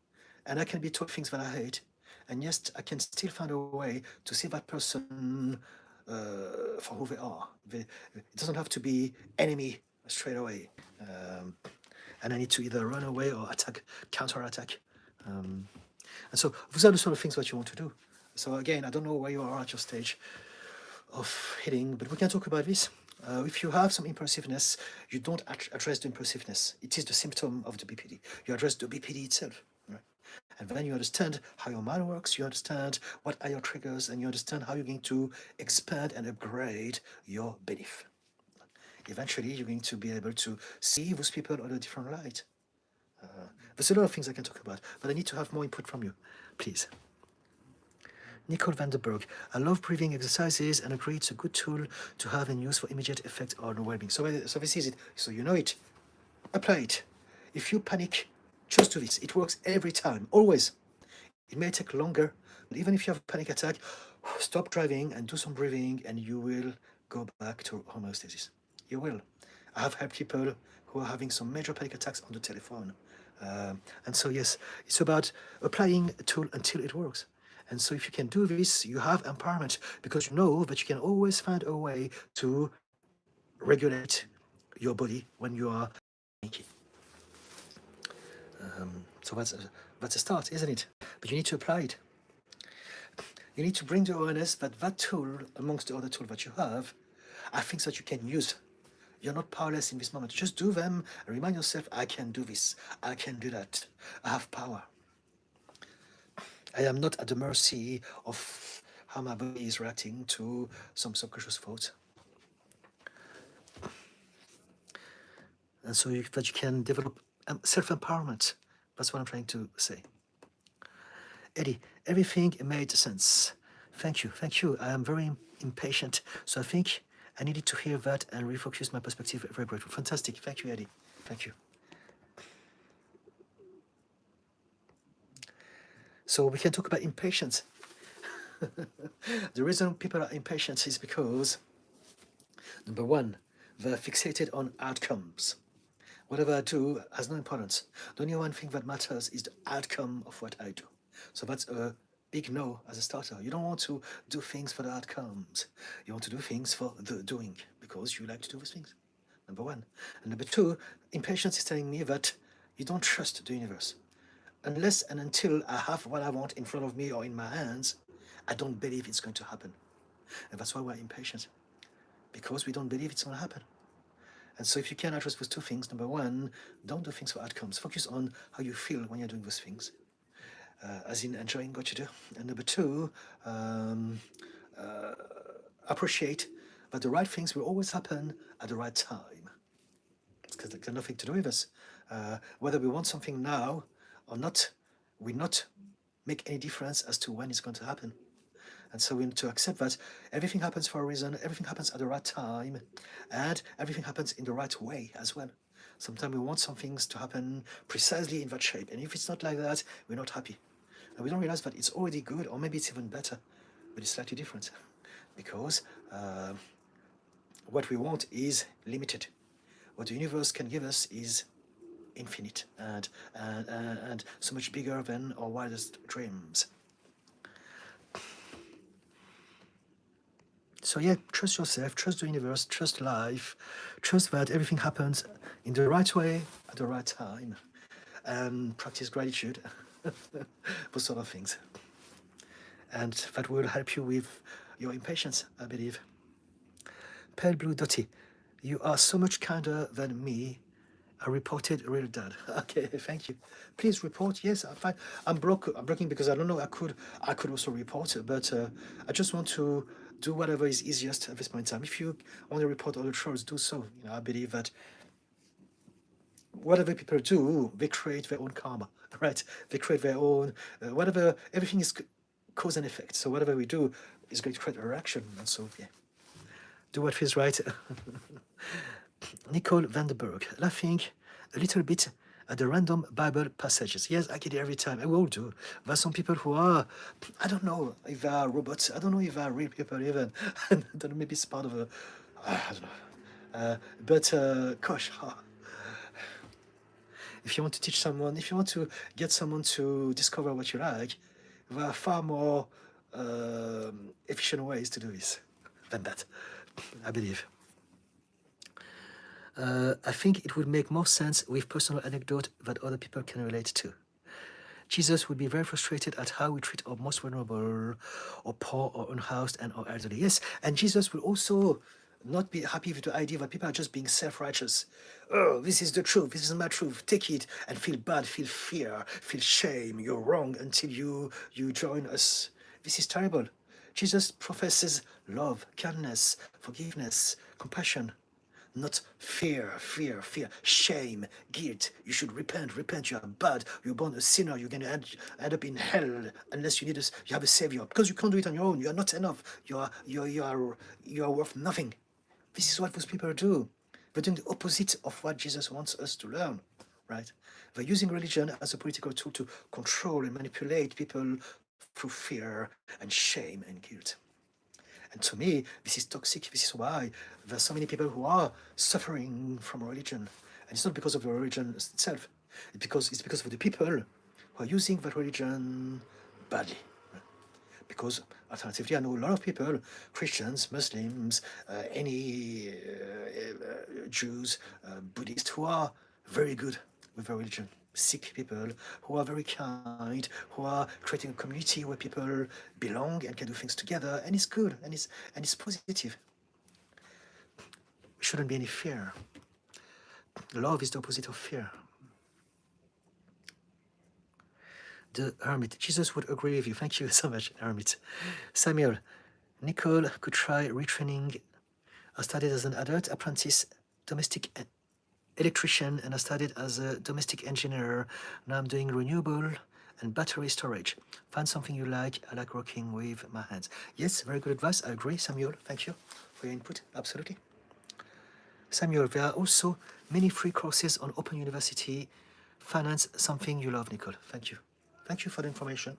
and I can be told things that I hate, and yes, I can still find a way to see that person for who they are. It doesn't have to be enemy straight away. And I need to either run away or attack, counter-attack. And so those are the sort of things that you want to do. So again, I don't know where you are at your stage of healing, but we can talk about this. If you have some impulsiveness, you don't address the impulsiveness. It is the symptom of the BPD. You address the BPD itself. Right? And then you understand how your mind works, you understand what are your triggers, and you understand how you're going to expand and upgrade your belief. Eventually, you're going to be able to see those people on a different light. There's a lot of things I can talk about, but I need to have more input from you, please. Nicole Vanderberg, I love breathing exercises and agree it's a good tool to have and use for immediate effect on well-being. So this is it. So you know it. Apply it. If you panic, just do this. It works every time, always. It may take longer, but even if you have a panic attack, stop driving and do some breathing, and you will go back to homeostasis. You will. I have helped people who are having some major panic attacks on the telephone. And so, yes, it's about applying a tool until it works. And so if you can do this, you have empowerment, because you know that you can always find a way to regulate your body when you are panicking. So that's a start, isn't it? But you need to apply it. You need to bring the awareness that that tool, amongst the other tools that you have, are things that you can use. You're not powerless in this moment. Just do them and remind yourself, I can do this. I can do that. I have power. I am not at the mercy of how my body is reacting to some subconscious thoughts. And so that you can develop self-empowerment. That's what I'm trying to say. Eddie, everything made sense. Thank you, thank you. I am very impatient, so I think I needed to hear that and refocus my perspective. Very grateful. Fantastic. Thank you, Eddie. Thank you. So we can talk about impatience. The reason people are impatient is because, number one, they're fixated on outcomes. Whatever I do has no importance. The only one thing that matters is the outcome of what I do. So that's a big no as a starter. You don't want to do things for the outcomes. You want to do things for the doing because you like to do those things. Number one. And number two, impatience is telling me that you don't trust the universe. Unless and until I have what I want in front of me or in my hands, I don't believe it's going to happen. And that's why we're impatient. Because we don't believe it's going to happen. And so if you can address those two things, number one, don't do things for outcomes. Focus on how you feel when you're doing those things, as in enjoying what you do. And number two, appreciate that the right things will always happen at the right time. Because they've got nothing to do with us. Whether we want something now or not will not make any difference as to when it's going to happen. And so we need to accept that everything happens for a reason, everything happens at the right time, and everything happens in the right way as well. Sometimes we want some things to happen precisely in that shape, and if it's not like that, we're not happy. And we don't realize that it's already good, or maybe it's even better, but it's slightly different. Because what we want is limited. What the universe can give us is infinite and so much bigger than our wildest dreams. So yeah, trust yourself, trust the universe, trust life, trust that everything happens in the right way at the right time, and practice gratitude, those sort of things. And that will help you with your impatience, I believe. Pale Blue Dotty, you are so much kinder than me. I reported real dad. Okay, thank you. Please report. Yes, I'm fine. I'm blocking because I don't know. I could also report, but I just want to do whatever is easiest at this point in time. If you want to report other trolls, do so. I believe that whatever people do, they create their own karma, right? They create their own whatever. Everything is cause and effect. So whatever we do is going to create a reaction. And so yeah, do what feels right. Nicole Vandenberg, laughing a little bit at the random Bible passages. Yes, I get it every time. I will do. There are some people who are, I don't know if they are robots. I don't know if they are real people even. I don't know, maybe it's part of a, I don't know. Gosh, if you want to teach someone, if you want to get someone to discover what you like, there are far more efficient ways to do this than that, I believe. I think it would make more sense with personal anecdote that other people can relate to. Jesus would be very frustrated at how we treat our most vulnerable, or poor, or unhoused, and or elderly. Yes, and Jesus will also not be happy with the idea that people are just being self-righteous. Oh, this is the truth, this is my truth. Take it and feel bad, feel fear, feel shame. You're wrong until you join us. This is terrible. Jesus professes love, kindness, forgiveness, compassion. Not fear, shame, guilt. You should repent, you are bad, you're born a sinner, you're going to end up in hell unless you have a savior. Because you can't do it on your own, you are not enough, you are worth nothing. This is what those people do. They're doing the opposite of what Jesus wants us to learn, right? They're using religion as a political tool to control and manipulate people through fear and shame and guilt. And to me, this is toxic. This is why there are so many people who are suffering from religion. And it's not because of the religion itself. It's because of the people who are using that religion badly. Because alternatively, I know a lot of people, Christians, Muslims, Jews, Buddhists, who are very good with their religion. Sikh people who are very kind, who are creating a community where people belong and can do things together, and it's good and it's positive. There shouldn't be any fear. Love is the opposite of fear. The hermit. Jesus would agree with you. Thank you so much, hermit. Samuel. Nicole could try retraining. I started as an adult apprentice, domestic electrician, and I started as a domestic engineer. Now I'm doing renewable and battery storage. Find something you like. I like working with my hands. Yes, very good advice. I agree, Samuel. Thank you for your input. Absolutely. Samuel, there are also many free courses on Open University. Finance something you love, Nicole. Thank you. Thank you for the information.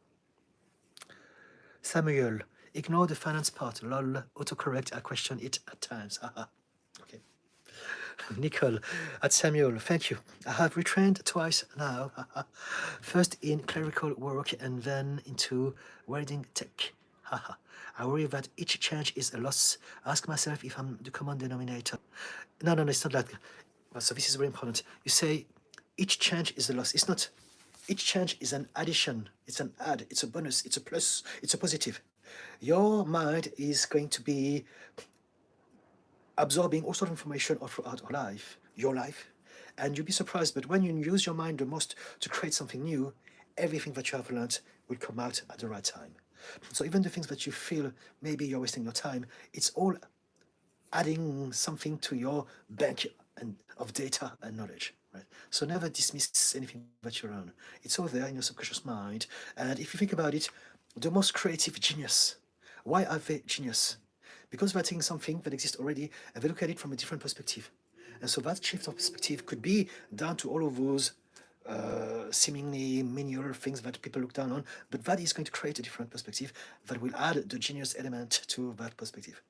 Samuel, ignore the finance part. Lol, autocorrect. I question it at times. Haha. Okay. Nicole, at Samuel, thank you. I have retrained twice now. First in clerical work and then into welding tech. I worry that each change is a loss. Ask myself if I'm the common denominator. No, it's not like that. So this is very important. You say each change is a loss. It's not. Each change is an addition. It's an add. It's a bonus. It's a plus. It's a positive. Your mind is going to be absorbing all sorts of information throughout your life, and you'll be surprised. But when you use your mind the most to create something new, everything that you have learned will come out at the right time. So even the things that you feel maybe you're wasting your time, it's all adding something to your bank of data and knowledge. Right? So never dismiss anything that you learn. It's all there in your subconscious mind. And if you think about it, the most creative genius, why are they genius? Because they're taking something that exists already and they look at it from a different perspective. And so that shift of perspective could be down to all of those seemingly menial things that people look down on, but that is going to create a different perspective that will add the genius element to that perspective.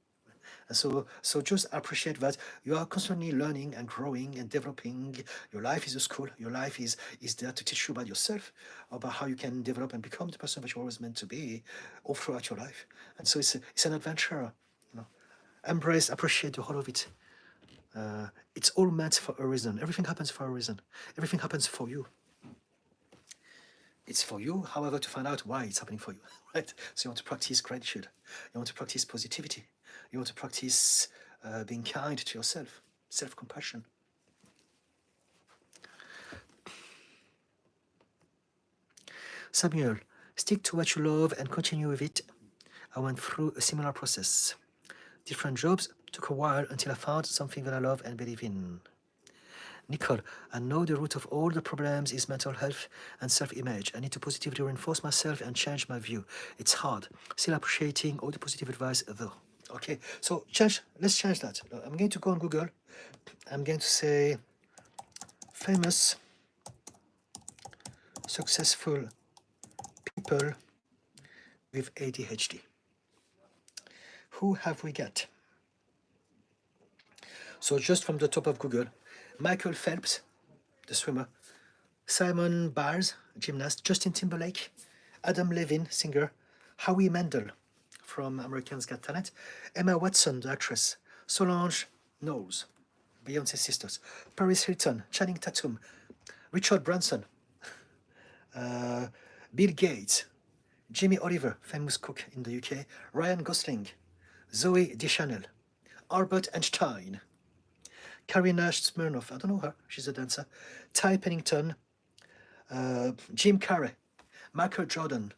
And so just appreciate that you are constantly learning and growing and developing. Your life is a school. Your life is there to teach you about yourself, about how you can develop and become the person that you're always meant to be all throughout your life. And so it's an adventure. Embrace, appreciate the whole of it. It's all meant for a reason. Everything happens for a reason. Everything happens for you. It's for you, however, to find out why it's happening for you, right? So you want to practice gratitude. You want to practice positivity. You want to practice being kind to yourself, self-compassion. Samuel, stick to what you love and continue with it. I went through a similar process. Different jobs, took a while until I found something that I love and believe in. Nicole, I know the root of all the problems is mental health and self-image. I need to positively reinforce myself and change my view. It's hard. Still appreciating all the positive advice though. Okay, so let's change that. I'm going to go on Google. I'm going to say famous successful people with ADHD. Who have we got? So just from the top of Google, Michael Phelps, the swimmer, Simon Biles, gymnast, Justin Timberlake, Adam Levine, singer, Howie Mandel from American's Got Talent, Emma Watson, the actress, Solange Knowles, Beyonce's sisters, Paris Hilton, Channing Tatum, Richard Branson, Bill Gates, Jamie Oliver, famous cook in the UK, Ryan Gosling, Zoe Deschanel, Albert Einstein, Karina Smirnoff, I don't know her, she's a dancer, Ty Pennington, Jim Carrey, Michael Jordan,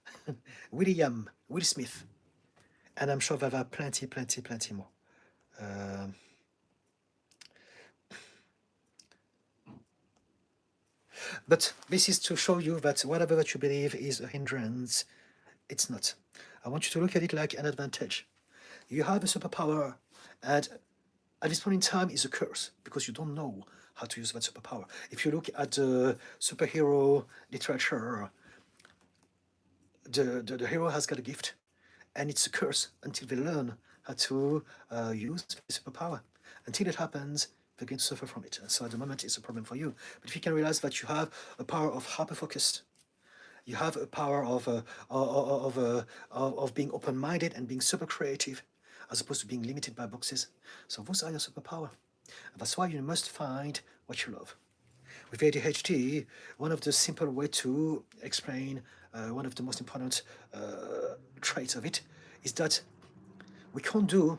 Will Smith, and I'm sure there are plenty more. But this is to show you that whatever that you believe is a hindrance, it's not. I want you to look at it like an advantage. You have a superpower, and at this point in time is a curse because you don't know how to use that superpower. If you look at the superhero literature, the hero has got a gift, and it's a curse until they learn how to use the superpower. Until it happens, they're going to suffer from it. So at the moment, it's a problem for you. But if you can realize that you have a power of hyper-focus, you have a power of being open-minded and being super creative, as opposed to being limited by boxes. So those are your superpower. And that's why you must find what you love. With ADHD, one of the simple way to explain one of the most important traits of it is that we can't do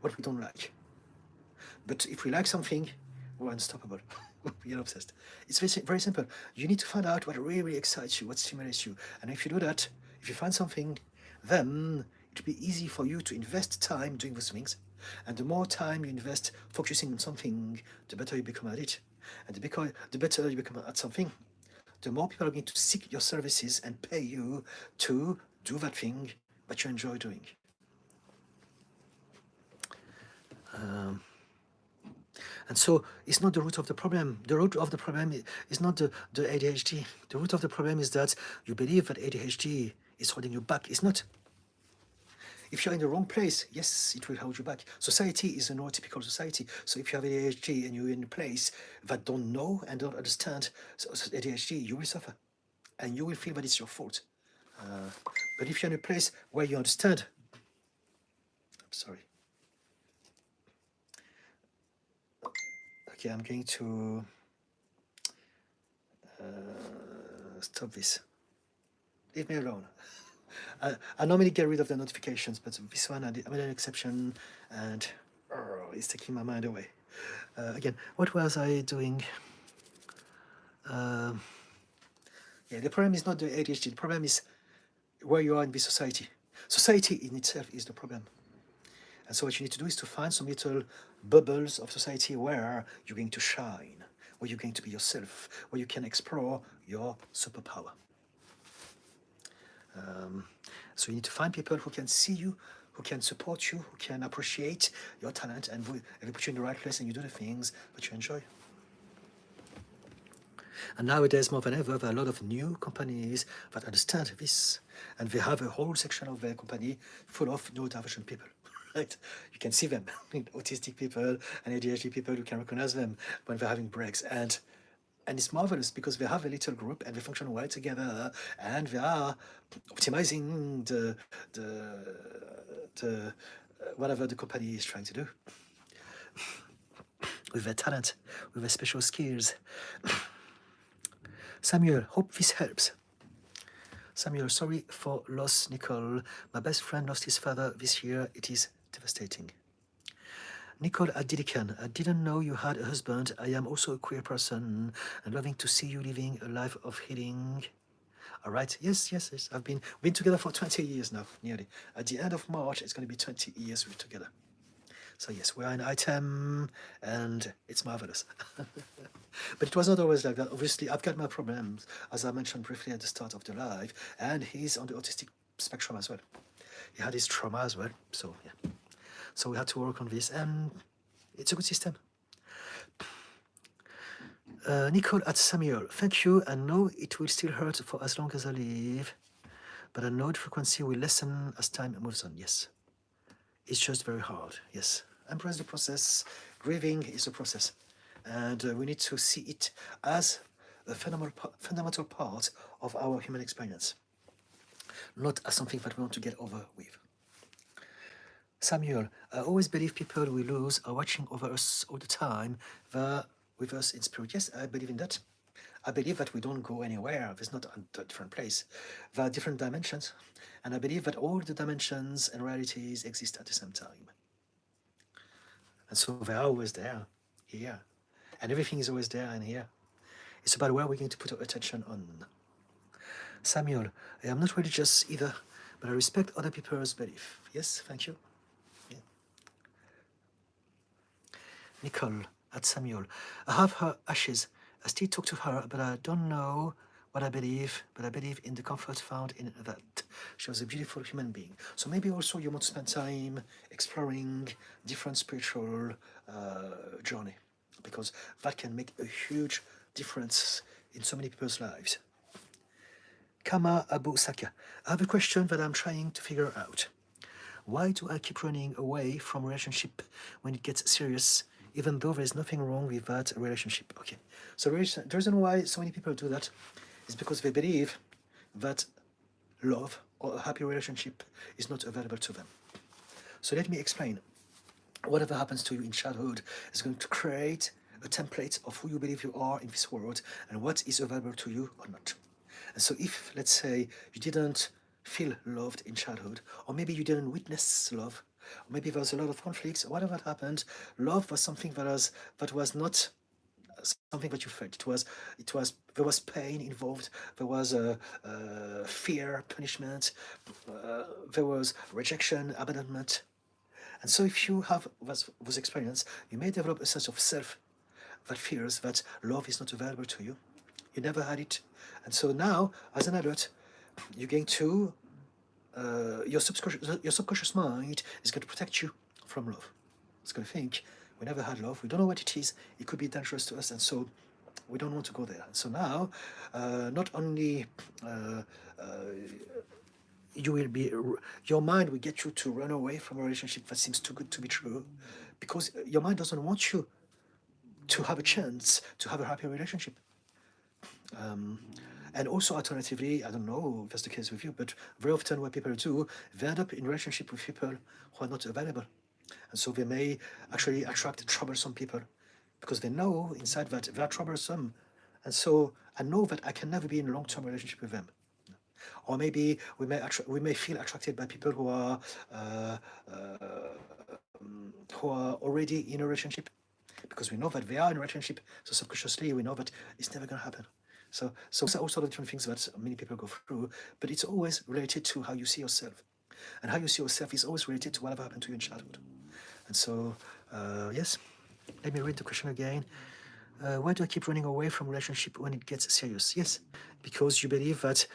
what we don't like. But if we like something, we're unstoppable. You're obsessed. It's very simple. You need to find out what really excites you, what stimulates you. And if you do that, if you find something, then it'll be easy for you to invest time doing those things. And the more time you invest focusing on something, the better you become at it. And the better you become at something, the more people are going to seek your services and pay you to do that thing that you enjoy doing. And so it's not the root of the problem. The root of the problem is not the ADHD. The root of the problem is that you believe that ADHD is holding you back. It's not. If you're in the wrong place, yes, it will hold you back. Society is a neurotypical society. So if you have ADHD and you're in a place that don't know and don't understand ADHD, you will suffer. And you will feel that it's your fault. But if you're in a place where you understand, I'm sorry. Okay, I'm going to stop this. Leave me alone. I normally get rid of the notifications, but this one I made an exception, and it's taking my mind away. Again, what was I doing? Yeah, the problem is not the ADHD. The problem is where you are in this society. Society in itself is the problem. And so what you need to do is to find some little bubbles of society where you're going to shine, where you're going to be yourself, where you can explore your superpower. So you need to find people who can see you, who can support you, who can appreciate your talent, and they put you in the right place and you do the things that you enjoy. And nowadays, more than ever, there are a lot of new companies that understand this, and they have a whole section of their company full of neurodivergent people. Right? You can see them, autistic people and ADHD people. You can recognize them when they're having breaks, and it's marvelous because they have a little group and they function well together, and they are optimizing the whatever the company is trying to do with their talent, with their special skills. Samuel, hope this helps. Samuel, sorry for loss, Nicole. My best friend lost his father this year. It is devastating. Nicole Adilican, I didn't know you had a husband. I am also a queer person and loving to see you living a life of healing. All right. Yes. I've been together for 20 years now, nearly. At the end of March, it's going to be 20 years we're together. So yes, we're an item, and it's marvelous. But it was not always like that. Obviously, I've got my problems, as I mentioned briefly at the start of the live, and he's on the autistic spectrum as well. He had his trauma as well, so yeah. So we had to work on this, and it's a good system. Nicole at Samuel, thank you. I know it will still hurt for as long as I live, but I know the frequency will lessen as time moves on. Yes. It's just very hard. Yes. Embrace the process. Grieving is a process. And we need to see it as a fundamental part of our human experience, not as something that we want to get over with. Samuel, I always believe people we lose are watching over us all the time. They're with us in spirit. Yes, I believe in that. I believe that we don't go anywhere. There's not a different place. There are different dimensions. And I believe that all the dimensions and realities exist at the same time. And so they're always there, here. And everything is always there and here. It's about where we're going to put our attention on. Samuel, I am not religious either, but I respect other people's belief. Yes, thank you. Yeah. Nicole at Samuel, I have her ashes. I still talk to her, but I don't know what I believe, but I believe in the comfort found in that. She was a beautiful human being. So maybe also you want to spend time exploring different spiritual journey, because that can make a huge difference in so many people's lives. Kama Abu Saka, I have a question that I'm trying to figure out. Why do I keep running away from a relationship when it gets serious, even though there's nothing wrong with that relationship? Okay, so the reason why so many people do that is because they believe that love or a happy relationship is not available to them. So let me explain. Whatever happens to you in childhood is going to create a template of who you believe you are in this world and what is available to you or not. And so if, let's say, you didn't feel loved in childhood, or maybe you didn't witness love, or maybe there was a lot of conflicts, or whatever happened, love was something that was not something that you felt. There was pain involved. There was fear, punishment. There was rejection, abandonment. And so if you have those experience, you may develop a sense of self that fears that love is not available to you. You never had it. And so now, as an adult, you're going to, your subconscious mind is going to protect you from love. It's going to think, we never had love, we don't know what it is, it could be dangerous to us, and so we don't want to go there. So now, not only you will be, your mind will get you to run away from a relationship that seems too good to be true, because your mind doesn't want you to have a chance to have a happy relationship. And also, alternatively, I don't know if that's the case with you, but very often what people do, they end up in relationship with people who are not available. And so they may actually attract troublesome people because they know inside that they are troublesome. And so I know that I can never be in a long-term relationship with them. Or maybe we may feel attracted by people who are already in a relationship, because we know that they are in a relationship. So subconsciously we know that it's never going to happen. So all sort of different things that many people go through, but it's always related to how you see yourself. And how you see yourself is always related to whatever happened to you in childhood. And so, yes, let me read the question again. Why do I keep running away from relationship when it gets serious? Yes, because you believe that,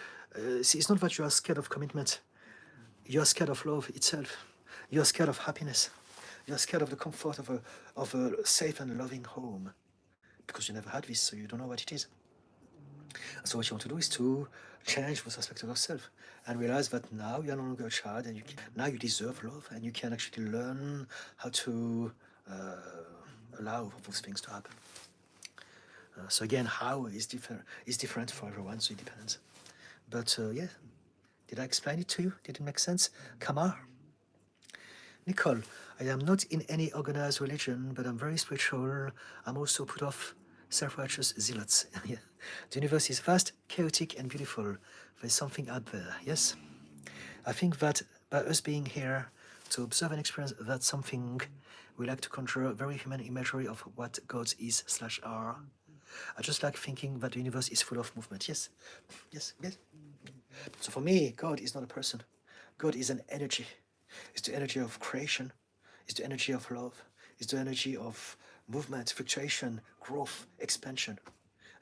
see, it's not that you are scared of commitment. You are scared of love itself. You are scared of happiness. You are scared of the comfort of a safe and loving home, because you never had this, so you don't know what it is. So what you want to do is to change those aspects of yourself and realize that now you're no longer a child, and now you deserve love, and you can actually learn how to allow those things to happen. So again, how is different for everyone, so it depends. But yeah, did I explain it to you? Did it make sense? Kamar? Nicole, I am not in any organized religion, but I'm very spiritual. I'm also put off self-righteous zealots. Yeah. The universe is vast, chaotic, and beautiful. There's something out there, yes? I think that by us being here to observe and experience that something, we like to conjure a very human imagery of what God is/are. I just like thinking that the universe is full of movement. Yes, yes, yes. So for me, God is not a person. God is an energy. It's the energy of creation. It's the energy of love. It's the energy of movement, fluctuation, growth, expansion.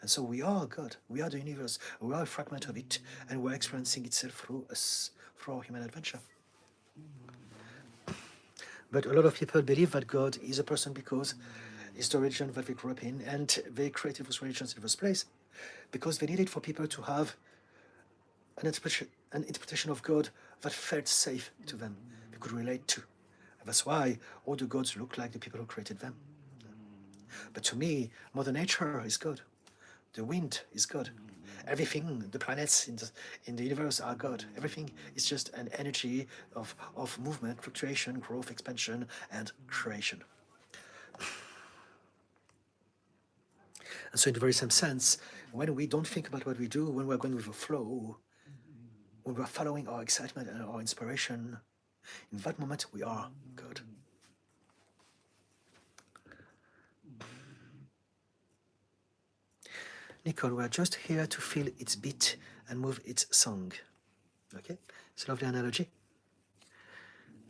And so we are God. We are the universe. We are a fragment of it, and we're experiencing itself through us, through our human adventure. But a lot of people believe that God is a person because it's the religion that they grew up in, and they created those religions in the first place because they needed for people to have an interpretation of God that felt safe to them, they could relate to. And that's why all the gods look like the people who created them. But to me, Mother Nature is God. The wind is God. Everything, the planets in the universe are God. Everything is just an energy of movement, fluctuation, growth, expansion, and creation. And so in the very same sense, when we don't think about what we do, when we're going with the flow, when we're following our excitement and our inspiration, in that moment we are God. Nicole, we're just here to feel its beat and move its song. Okay, it's a lovely analogy.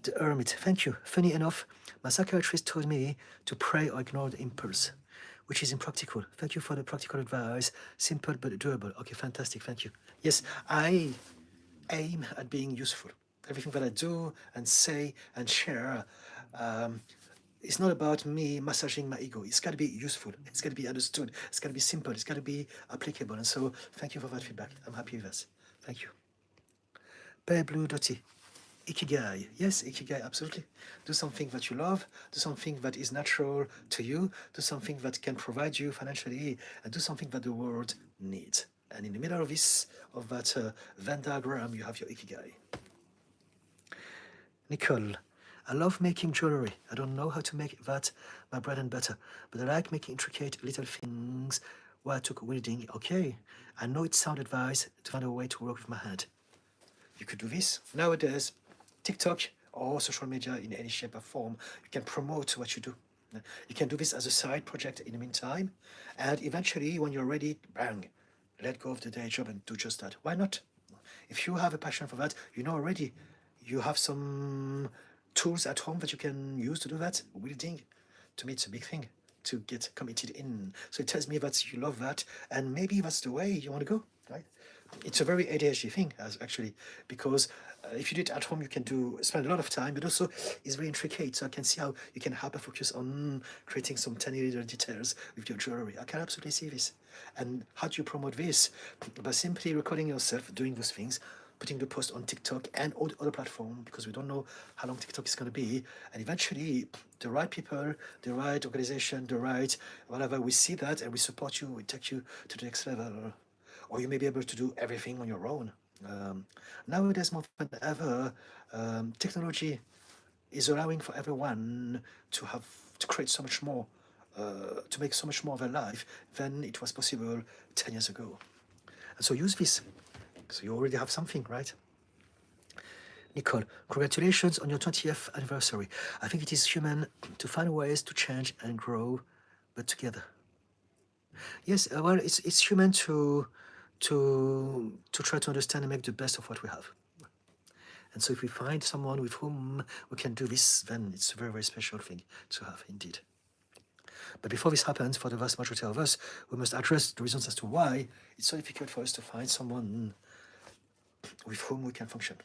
The Hermit, thank you. Funny enough, my psychiatrist told me to pray or ignore the impulse, which is impractical. Thank you for the practical advice. Simple but doable. Okay, fantastic, thank you. Yes, I aim at being useful. Everything that I do and say and share, it's not about me massaging my ego. It's got to be useful. It's got to be understood. It's got to be simple. It's got to be applicable. And so thank you for that feedback. I'm happy with this. Thank you. Pale Blue Dotty. Ikigai. Yes, Ikigai, absolutely. Do something that you love, do something that is natural to you, do something that can provide you financially, and do something that the world needs. And in the middle of that Venn diagram, you have your Ikigai. Nicole, I love making jewelry. I don't know how to make that my bread and butter, but I like making intricate little things while I took welding. Okay, I know it's sound advice to find a way to work with my hand. You could do this. Nowadays, TikTok or social media in any shape or form, you can promote what you do. You can do this as a side project in the meantime, and eventually, when you're ready, bang, let go of the day job and do just that. Why not? If you have a passion for that, you know already you have some tools at home that you can use to do that. Reading, to me, it's a big thing to get committed in. So it tells me that you love that, and maybe that's the way you want to go, right? It's a very ADHD thing, actually, because if you do it at home, you can spend a lot of time, but also it's very intricate. So I can see how you can hyper focus on creating some tiny little details with your jewelry. I can absolutely see this. And how do you promote this? By simply recording yourself doing those things, putting the post on TikTok and all the other platforms, because we don't know how long TikTok is going to be. And eventually, the right people, the right organization, the right whatever, we see that and we support you, we take you to the next level. Or you may be able to do everything on your own. Nowadays, more than ever, technology is allowing for everyone to create so much more, to make so much more of their life than it was possible 10 years ago. And so use this. So you already have something, right? Nicole, congratulations on your 20th anniversary. I think it is human to find ways to change and grow, but together. Yes, well, it's human to try to understand and make the best of what we have. And so if we find someone with whom we can do this, then it's a very, very special thing to have indeed. But before this happens, for the vast majority of us, we must address the reasons as to why it's so difficult for us to find someone with whom we can function.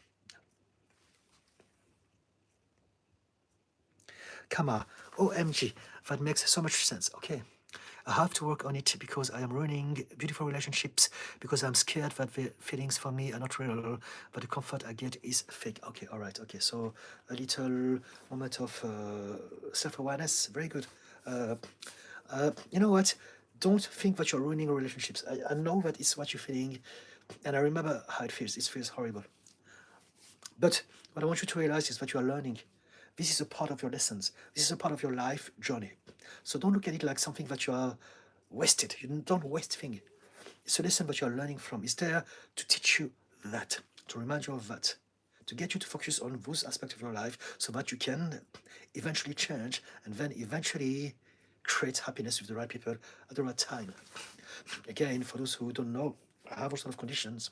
Kama, OMG, that makes so much sense. Okay. I have to work on it because I am ruining beautiful relationships, because I'm scared that the feelings for me are not real, but the comfort I get is fake. Okay, all right, okay. So a little moment of self-awareness, very good. You know what? Don't think that you're ruining relationships. I know that it's what you're feeling, and I remember how it feels. It feels horrible. But what I want you to realize is that you are learning. This is a part of your lessons. This is a part of your life journey. So don't look at it like something that you are wasted. You don't waste things. It's a lesson that you are learning from. It's there to teach you that, to remind you of that, to get you to focus on those aspects of your life so that you can eventually change and then eventually create happiness with the right people at the right time. Again, for those who don't know, I have all sorts of conditions.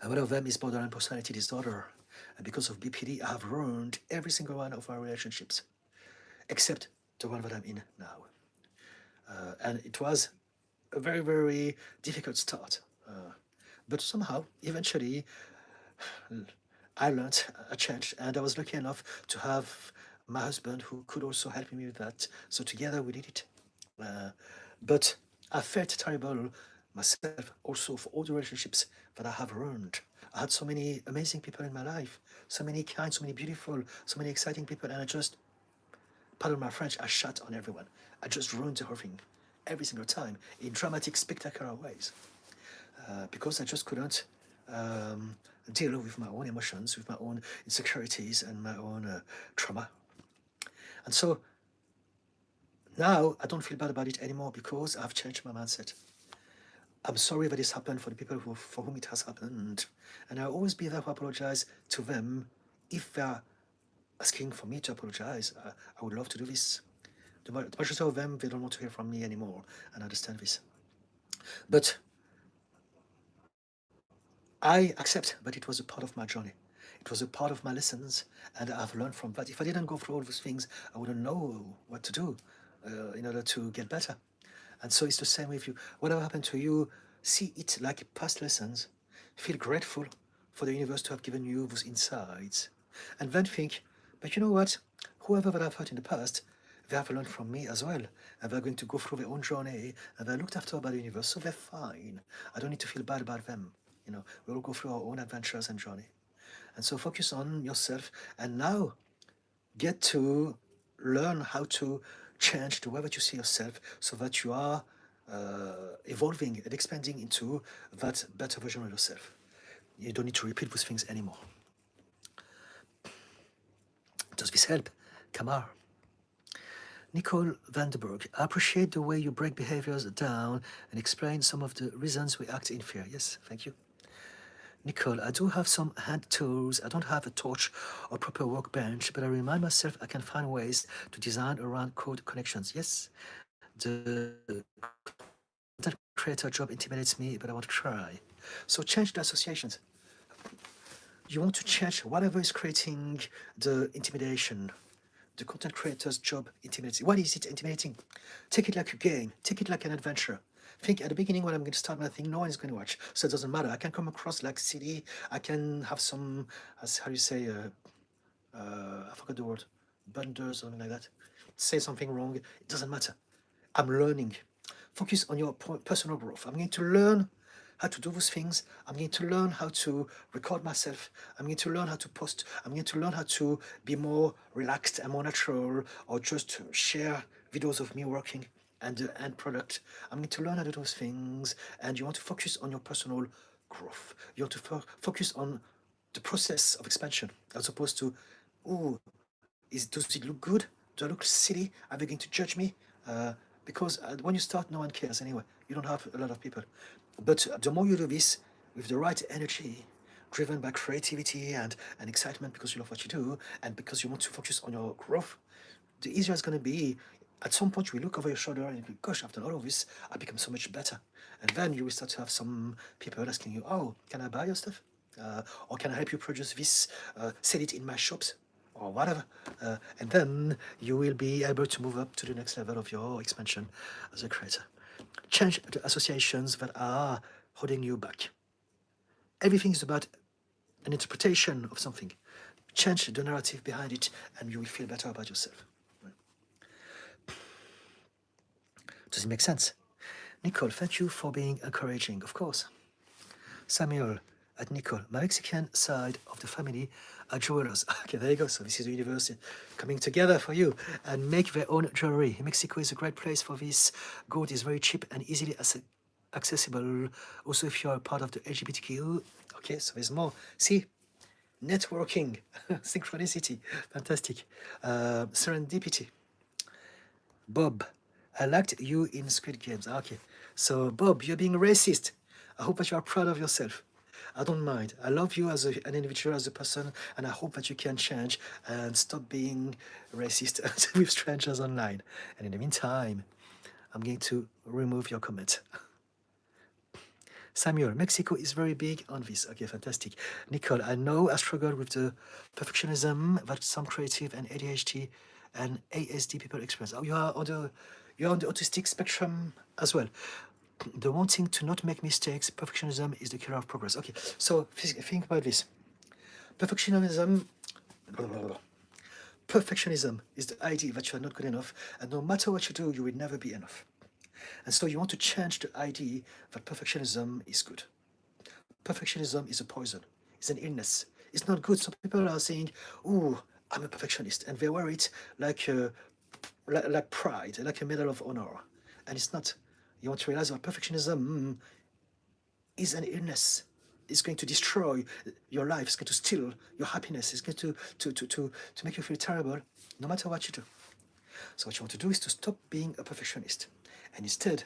And one of them is borderline personality disorder. And because of BPD, I have ruined every single one of our relationships, except the one that I'm in now. And it was a very, very difficult start. But somehow, eventually, I learned, I changed, and I was lucky enough to have my husband who could also help me with that. So together we did it. But I felt terrible myself also for all the relationships that I have ruined. I had so many amazing people in my life, so many kind, so many beautiful, so many exciting people, and I just, pardon my French, I shut on everyone. I just ruined the whole thing every single time in dramatic, spectacular ways. Because I just couldn't deal with my own emotions, with my own insecurities and my own trauma. And so now I don't feel bad about it anymore because I've changed my mindset. I'm sorry that this happened for the people for whom it has happened. And I'll always be there to apologize to them if they're asking for me to apologize. I would love to do this. The majority of them, they don't want to hear from me anymore, and I understand this. But I accept that it was a part of my journey. It was a part of my lessons, and I've learned from that. If I didn't go through all those things, I wouldn't know what to do in order to get better. And so it's the same with you. Whatever happened to you, see it like past lessons. Feel grateful for the universe to have given you those insights. And then think, but you know what? Whoever that I've hurt in the past, they have learned from me as well. And they're going to go through their own journey, and they're looked after by the universe, so they're fine. I don't need to feel bad about them. You know, we all go through our own adventures and journey. And so focus on yourself, and now get to learn how to change the way that you see yourself so that you are evolving and expanding into that better version of yourself. You don't need to repeat those things anymore. Does this help? Kamar. Nicole Vandenberg, I appreciate the way you break behaviors down and explain some of the reasons we act in fear. Yes, thank you. Nicole, I do have some hand tools. I don't have a torch or proper workbench, but I remind myself I can find ways to design around code connections. Yes, the content creator job intimidates me, but I want to try. So change the associations. You want to change whatever is creating the intimidation. The content creator's job intimidates. Why is it intimidating? Take it like a game. Take it like an adventure. Think at the beginning when I'm going to start my thing, no one is going to watch, so it doesn't matter. I can come across like silly. I can have some, as how do you say, I forgot the word, blunders, something like that. Say something wrong. It doesn't matter. I'm learning. Focus on your personal growth. I'm going to learn how to do those things. I'm going to learn how to record myself. I'm going to learn how to post. I'm going to learn how to be more relaxed and more natural, or just share videos of me working and the end product. I'm going to learn how to do those things. And you want to focus on your personal growth. You want to focus on the process of expansion as opposed to, oh, does it look good? Do I look silly? Are they going to judge me? Because when you start, no one cares anyway. You don't have a lot of people. But the more you do this with the right energy, driven by creativity and excitement because you love what you do and because you want to focus on your growth, the easier it's going to be. At some point, you will look over your shoulder and you think, gosh, after all of this, I become so much better. And then you will start to have some people asking you, oh, can I buy your stuff? Or can I help you produce this? Sell it in my shops? Or whatever. And then you will be able to move up to the next level of your expansion as a creator. Change the associations that are holding you back. Everything is about an interpretation of something. Change the narrative behind it, and you will feel better about yourself. Does it make sense? Nicole, thank you for being encouraging, of course. Samuel, at Nicole, my Mexican side of the family are jewelers. Okay, there you go. So this is the universe coming together for you and make their own jewelry. Mexico is a great place for this. Gold is very cheap and easily accessible. Also, if you are part of the LGBTQ, okay, so there's more. See, networking, synchronicity, fantastic. Serendipity. Bob, I liked you in Squid Games. Okay, so Bob, you're being racist. I hope that you are proud of yourself. I don't mind. I love you as an individual, as a person, and I hope that you can change and stop being racist with strangers online. And in the meantime, I'm going to remove your comment. Samuel, Mexico is very big on this. Okay, fantastic. Nicole, I know I struggle with the perfectionism that some creative and ADHD and ASD people experience. Oh, you're on the autistic spectrum as well. The wanting to not make mistakes, perfectionism is the killer of progress. Okay, so think about this. Perfectionism, perfectionism is the idea that you are not good enough, and no matter what you do, you will never be enough. And so you want to change the idea that perfectionism is good. Perfectionism is a poison. It's an illness. It's not good. Some people are saying, "Oh, I'm a perfectionist," and they wear it like pride, like a medal of honor, and it's not. You want to realize that perfectionism is an illness. It's going to destroy your life. It's going to steal your happiness. It's going to make you feel terrible, no matter what you do. So what you want to do is to stop being a perfectionist, and instead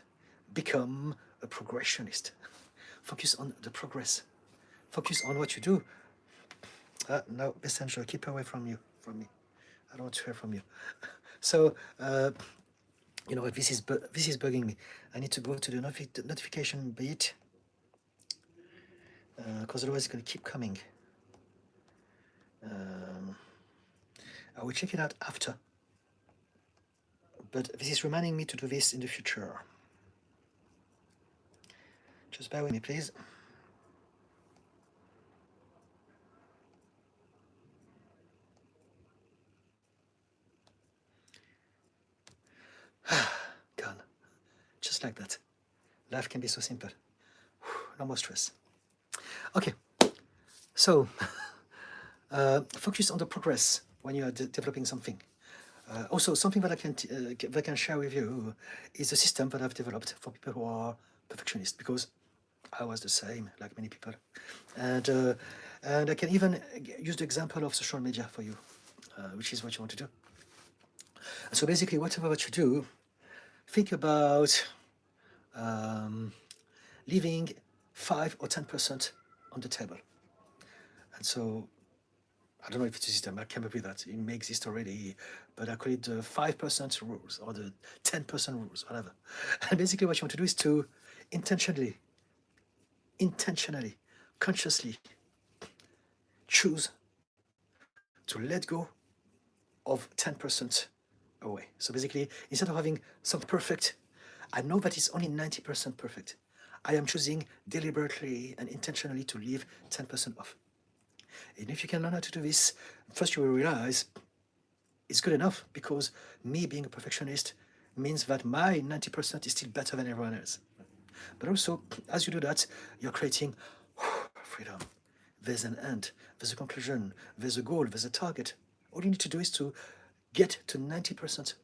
become a progressionist. Focus on the progress. Focus on what you do. No, Messenger, keep away from me. I don't want to hear from you. So, you know what? This is bugging me. I need to go to the notification bit because otherwise it's going to keep coming. I will check it out after. But this is reminding me to do this in the future. Just bear with me, please. Gone. Just like that. Life can be so simple. No more stress. Okay. So, focus on the progress when you are developing something. Also, something that I can share with you is a system that I've developed for people who are perfectionists, because I was the same, like many people. And I can even use the example of social media for you, which is what you want to do. So basically, whatever what you do, think about leaving 5 or 10% on the table. And so I don't know if it's a system. I came up with that. It may exist already, but I call it the 5% rules or the 10% rules, whatever. And basically, what you want to do is to intentionally, intentionally, consciously choose to let go of 10% away. So basically, instead of having something perfect, I know that it's only 90% perfect. I am choosing deliberately and intentionally to leave 10% off. And if you can learn how to do this, first you will realize it's good enough, because me being a perfectionist means that my 90% is still better than everyone else. But also, as you do that, you're creating freedom. There's an end, there's a conclusion, there's a goal, there's a target. All you need to do is to get to 90%,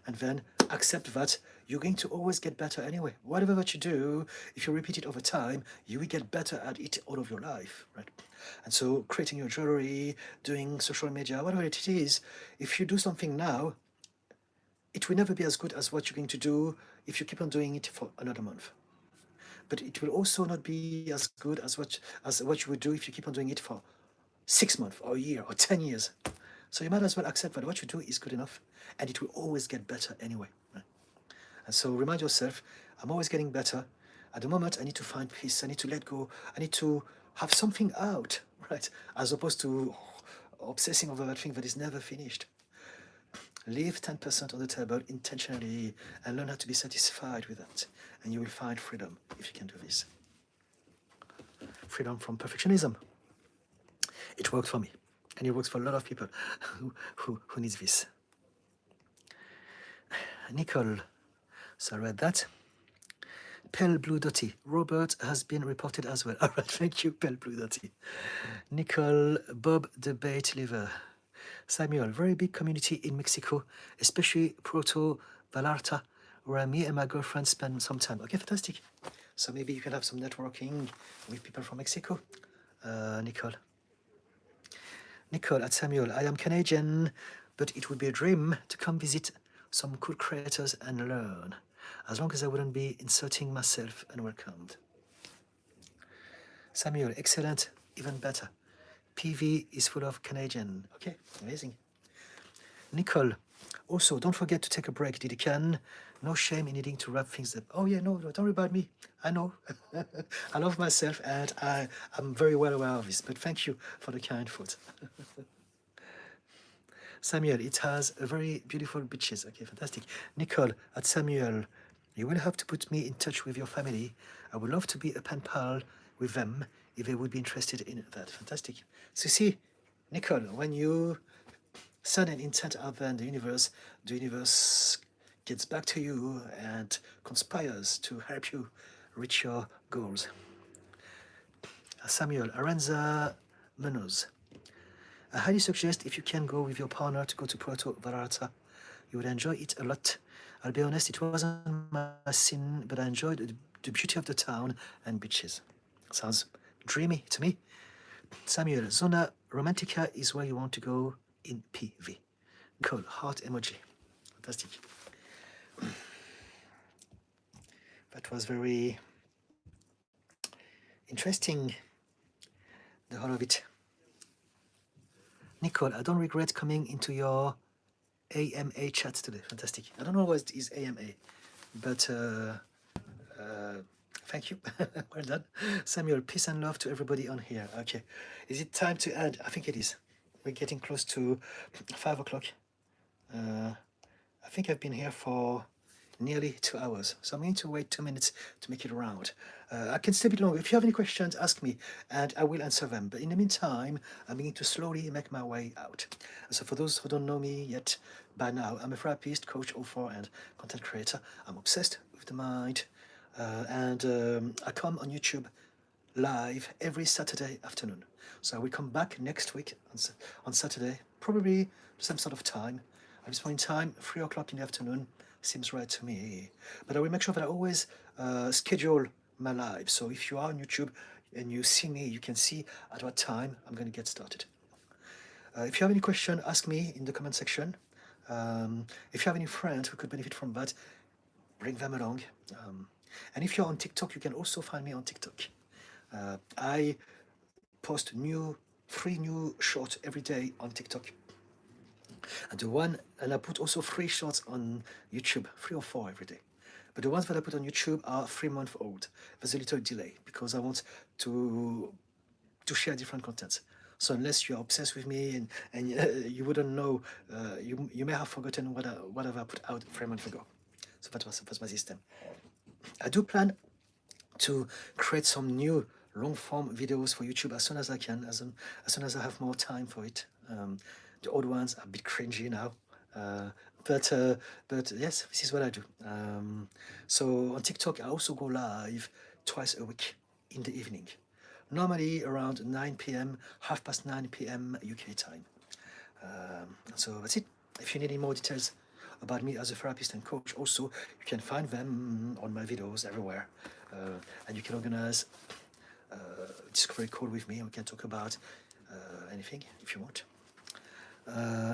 and then accept that you're going to always get better anyway. Whatever that you do, if you repeat it over time, you will get better at it all of your life, right? And so creating your jewelry, doing social media, whatever it is, if you do something now, it will never be as good as what you're going to do if you keep on doing it for another month. But it will also not be as good as what you would do if you keep on doing it for 6 months or a year or 10 years. So you might as well accept that what you do is good enough, and it will always get better anyway. Right? And so remind yourself, I'm always getting better. At the moment, I need to find peace. I need to let go. I need to have something out, right? As opposed to obsessing over that thing that is never finished. Leave 10% on the table intentionally and learn how to be satisfied with that. And you will find freedom if you can do this. Freedom from perfectionism. It worked for me. And it works for a lot of people who needs this. Nicole, so I read that. Pale Blue Dotty. Robert has been reported as well. All right, thank you, Pale Blue Dotty. Nicole, Bob the Bait Liver. Samuel, very big community in Mexico, especially Puerto Vallarta, where me and my girlfriend spend some time. Okay, fantastic. So maybe you can have some networking with people from Mexico. Nicole. Nicole at Samuel, I am Canadian, but it would be a dream to come visit some cool creators and learn, as long as I wouldn't be inserting myself unwelcomed. Samuel, excellent, even better. PV is full of Canadian. Okay, amazing. Nicole, also, don't forget to take a break, did you can. No shame in needing to wrap things up. Oh yeah, no, don't worry about me. I know. I love myself, and I'm very well aware of this, but thank you for the kind thought. Samuel, it has a very beautiful beaches. Okay, fantastic. Nicole, at Samuel, you will have to put me in touch with your family. I would love to be a pen pal with them if they would be interested in that. Fantastic. So see, Nicole, when you send an intent out there in the universe gets back to you and conspires to help you reach your goals. Samuel, Aranza Munoz. I highly suggest, if you can go with your partner, to go to Puerto Vallarta. You would enjoy it a lot. I'll be honest, it wasn't my scene, but I enjoyed the beauty of the town and beaches. Sounds dreamy to me. Samuel, Zona Romantica is where you want to go in PV. Cool, heart emoji. Fantastic. That was very interesting, the whole of it. Nicole, I don't regret coming into your AMA chat today. Fantastic. I don't know what is AMA, but thank you. Well done. Samuel, peace and love to everybody on here. Okay. Is it time to end? I think it is. We're getting close to 5 o'clock. I think I've been here for nearly 2 hours, so I'm going to wait 2 minutes to make it around. I can stay a bit longer. If you have any questions, ask me, and I will answer them. But in the meantime, I'm going to slowly make my way out. So for those who don't know me yet by now, I'm a therapist, coach, author, and content creator. I'm obsessed with the mind, and I come on YouTube live every Saturday afternoon. So I will come back next week on Saturday, probably the same sort of time. At this point in time, 3 o'clock in the afternoon seems right to me. But I will make sure that I always schedule my live. So if you are on YouTube and you see me, you can see at what time I'm going to get started. If you have any question, ask me in the comment section. If you have any friends who could benefit from that, bring them along. And if you're on TikTok, you can also find me on TikTok. I post 3 new shorts every day on TikTok. And I put also 3 shorts on YouTube, 3 or 4 every day. But the ones that I put on YouTube are 3 months old. There's a little delay because I want to share different contents. So unless you're obsessed with me and you wouldn't know, you may have forgotten what I put out 3 months ago. So that's my system. I do plan to create some new long form videos for YouTube as soon as I can, as soon as I have more time for it. The old ones are a bit cringy now, uh, but yes, this is what I do. So on TikTok, I also go live twice a week in the evening, normally around 9 p.m., 9:30 p.m. UK time. So that's it. If you need any more details about me as a therapist and coach, also you can find them on my videos everywhere, and you can organize a discovery call with me. We can talk about anything if you want.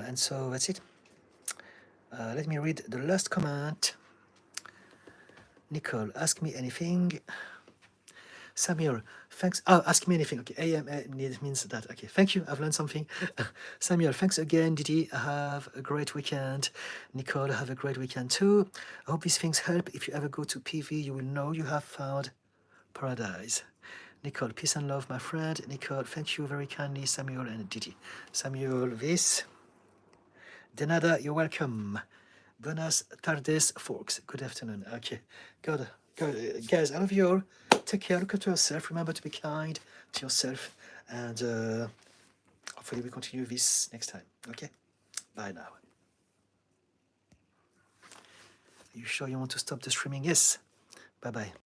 And so that's it. Let me read the last comment. Nicole, ask me anything. Samuel, thanks. Oh, ask me anything. Okay, AMA means that. Okay, thank you. I've learned something. Samuel, thanks again. Didi, have a great weekend. Nicole, have a great weekend too. I hope these things help. If you ever go to PV, you will know you have found paradise. Nicole, peace and love, my friend. Nicole, thank you very kindly, Samuel and Didi. Samuel, this. De nada, you're welcome. Buenas tardes, folks. Good afternoon. Okay, God, guys, I love you all. Take care, look after yourself. Remember to be kind to yourself. And hopefully we continue this next time. Okay? Bye now. Are you sure you want to stop the streaming? Yes. Bye-bye.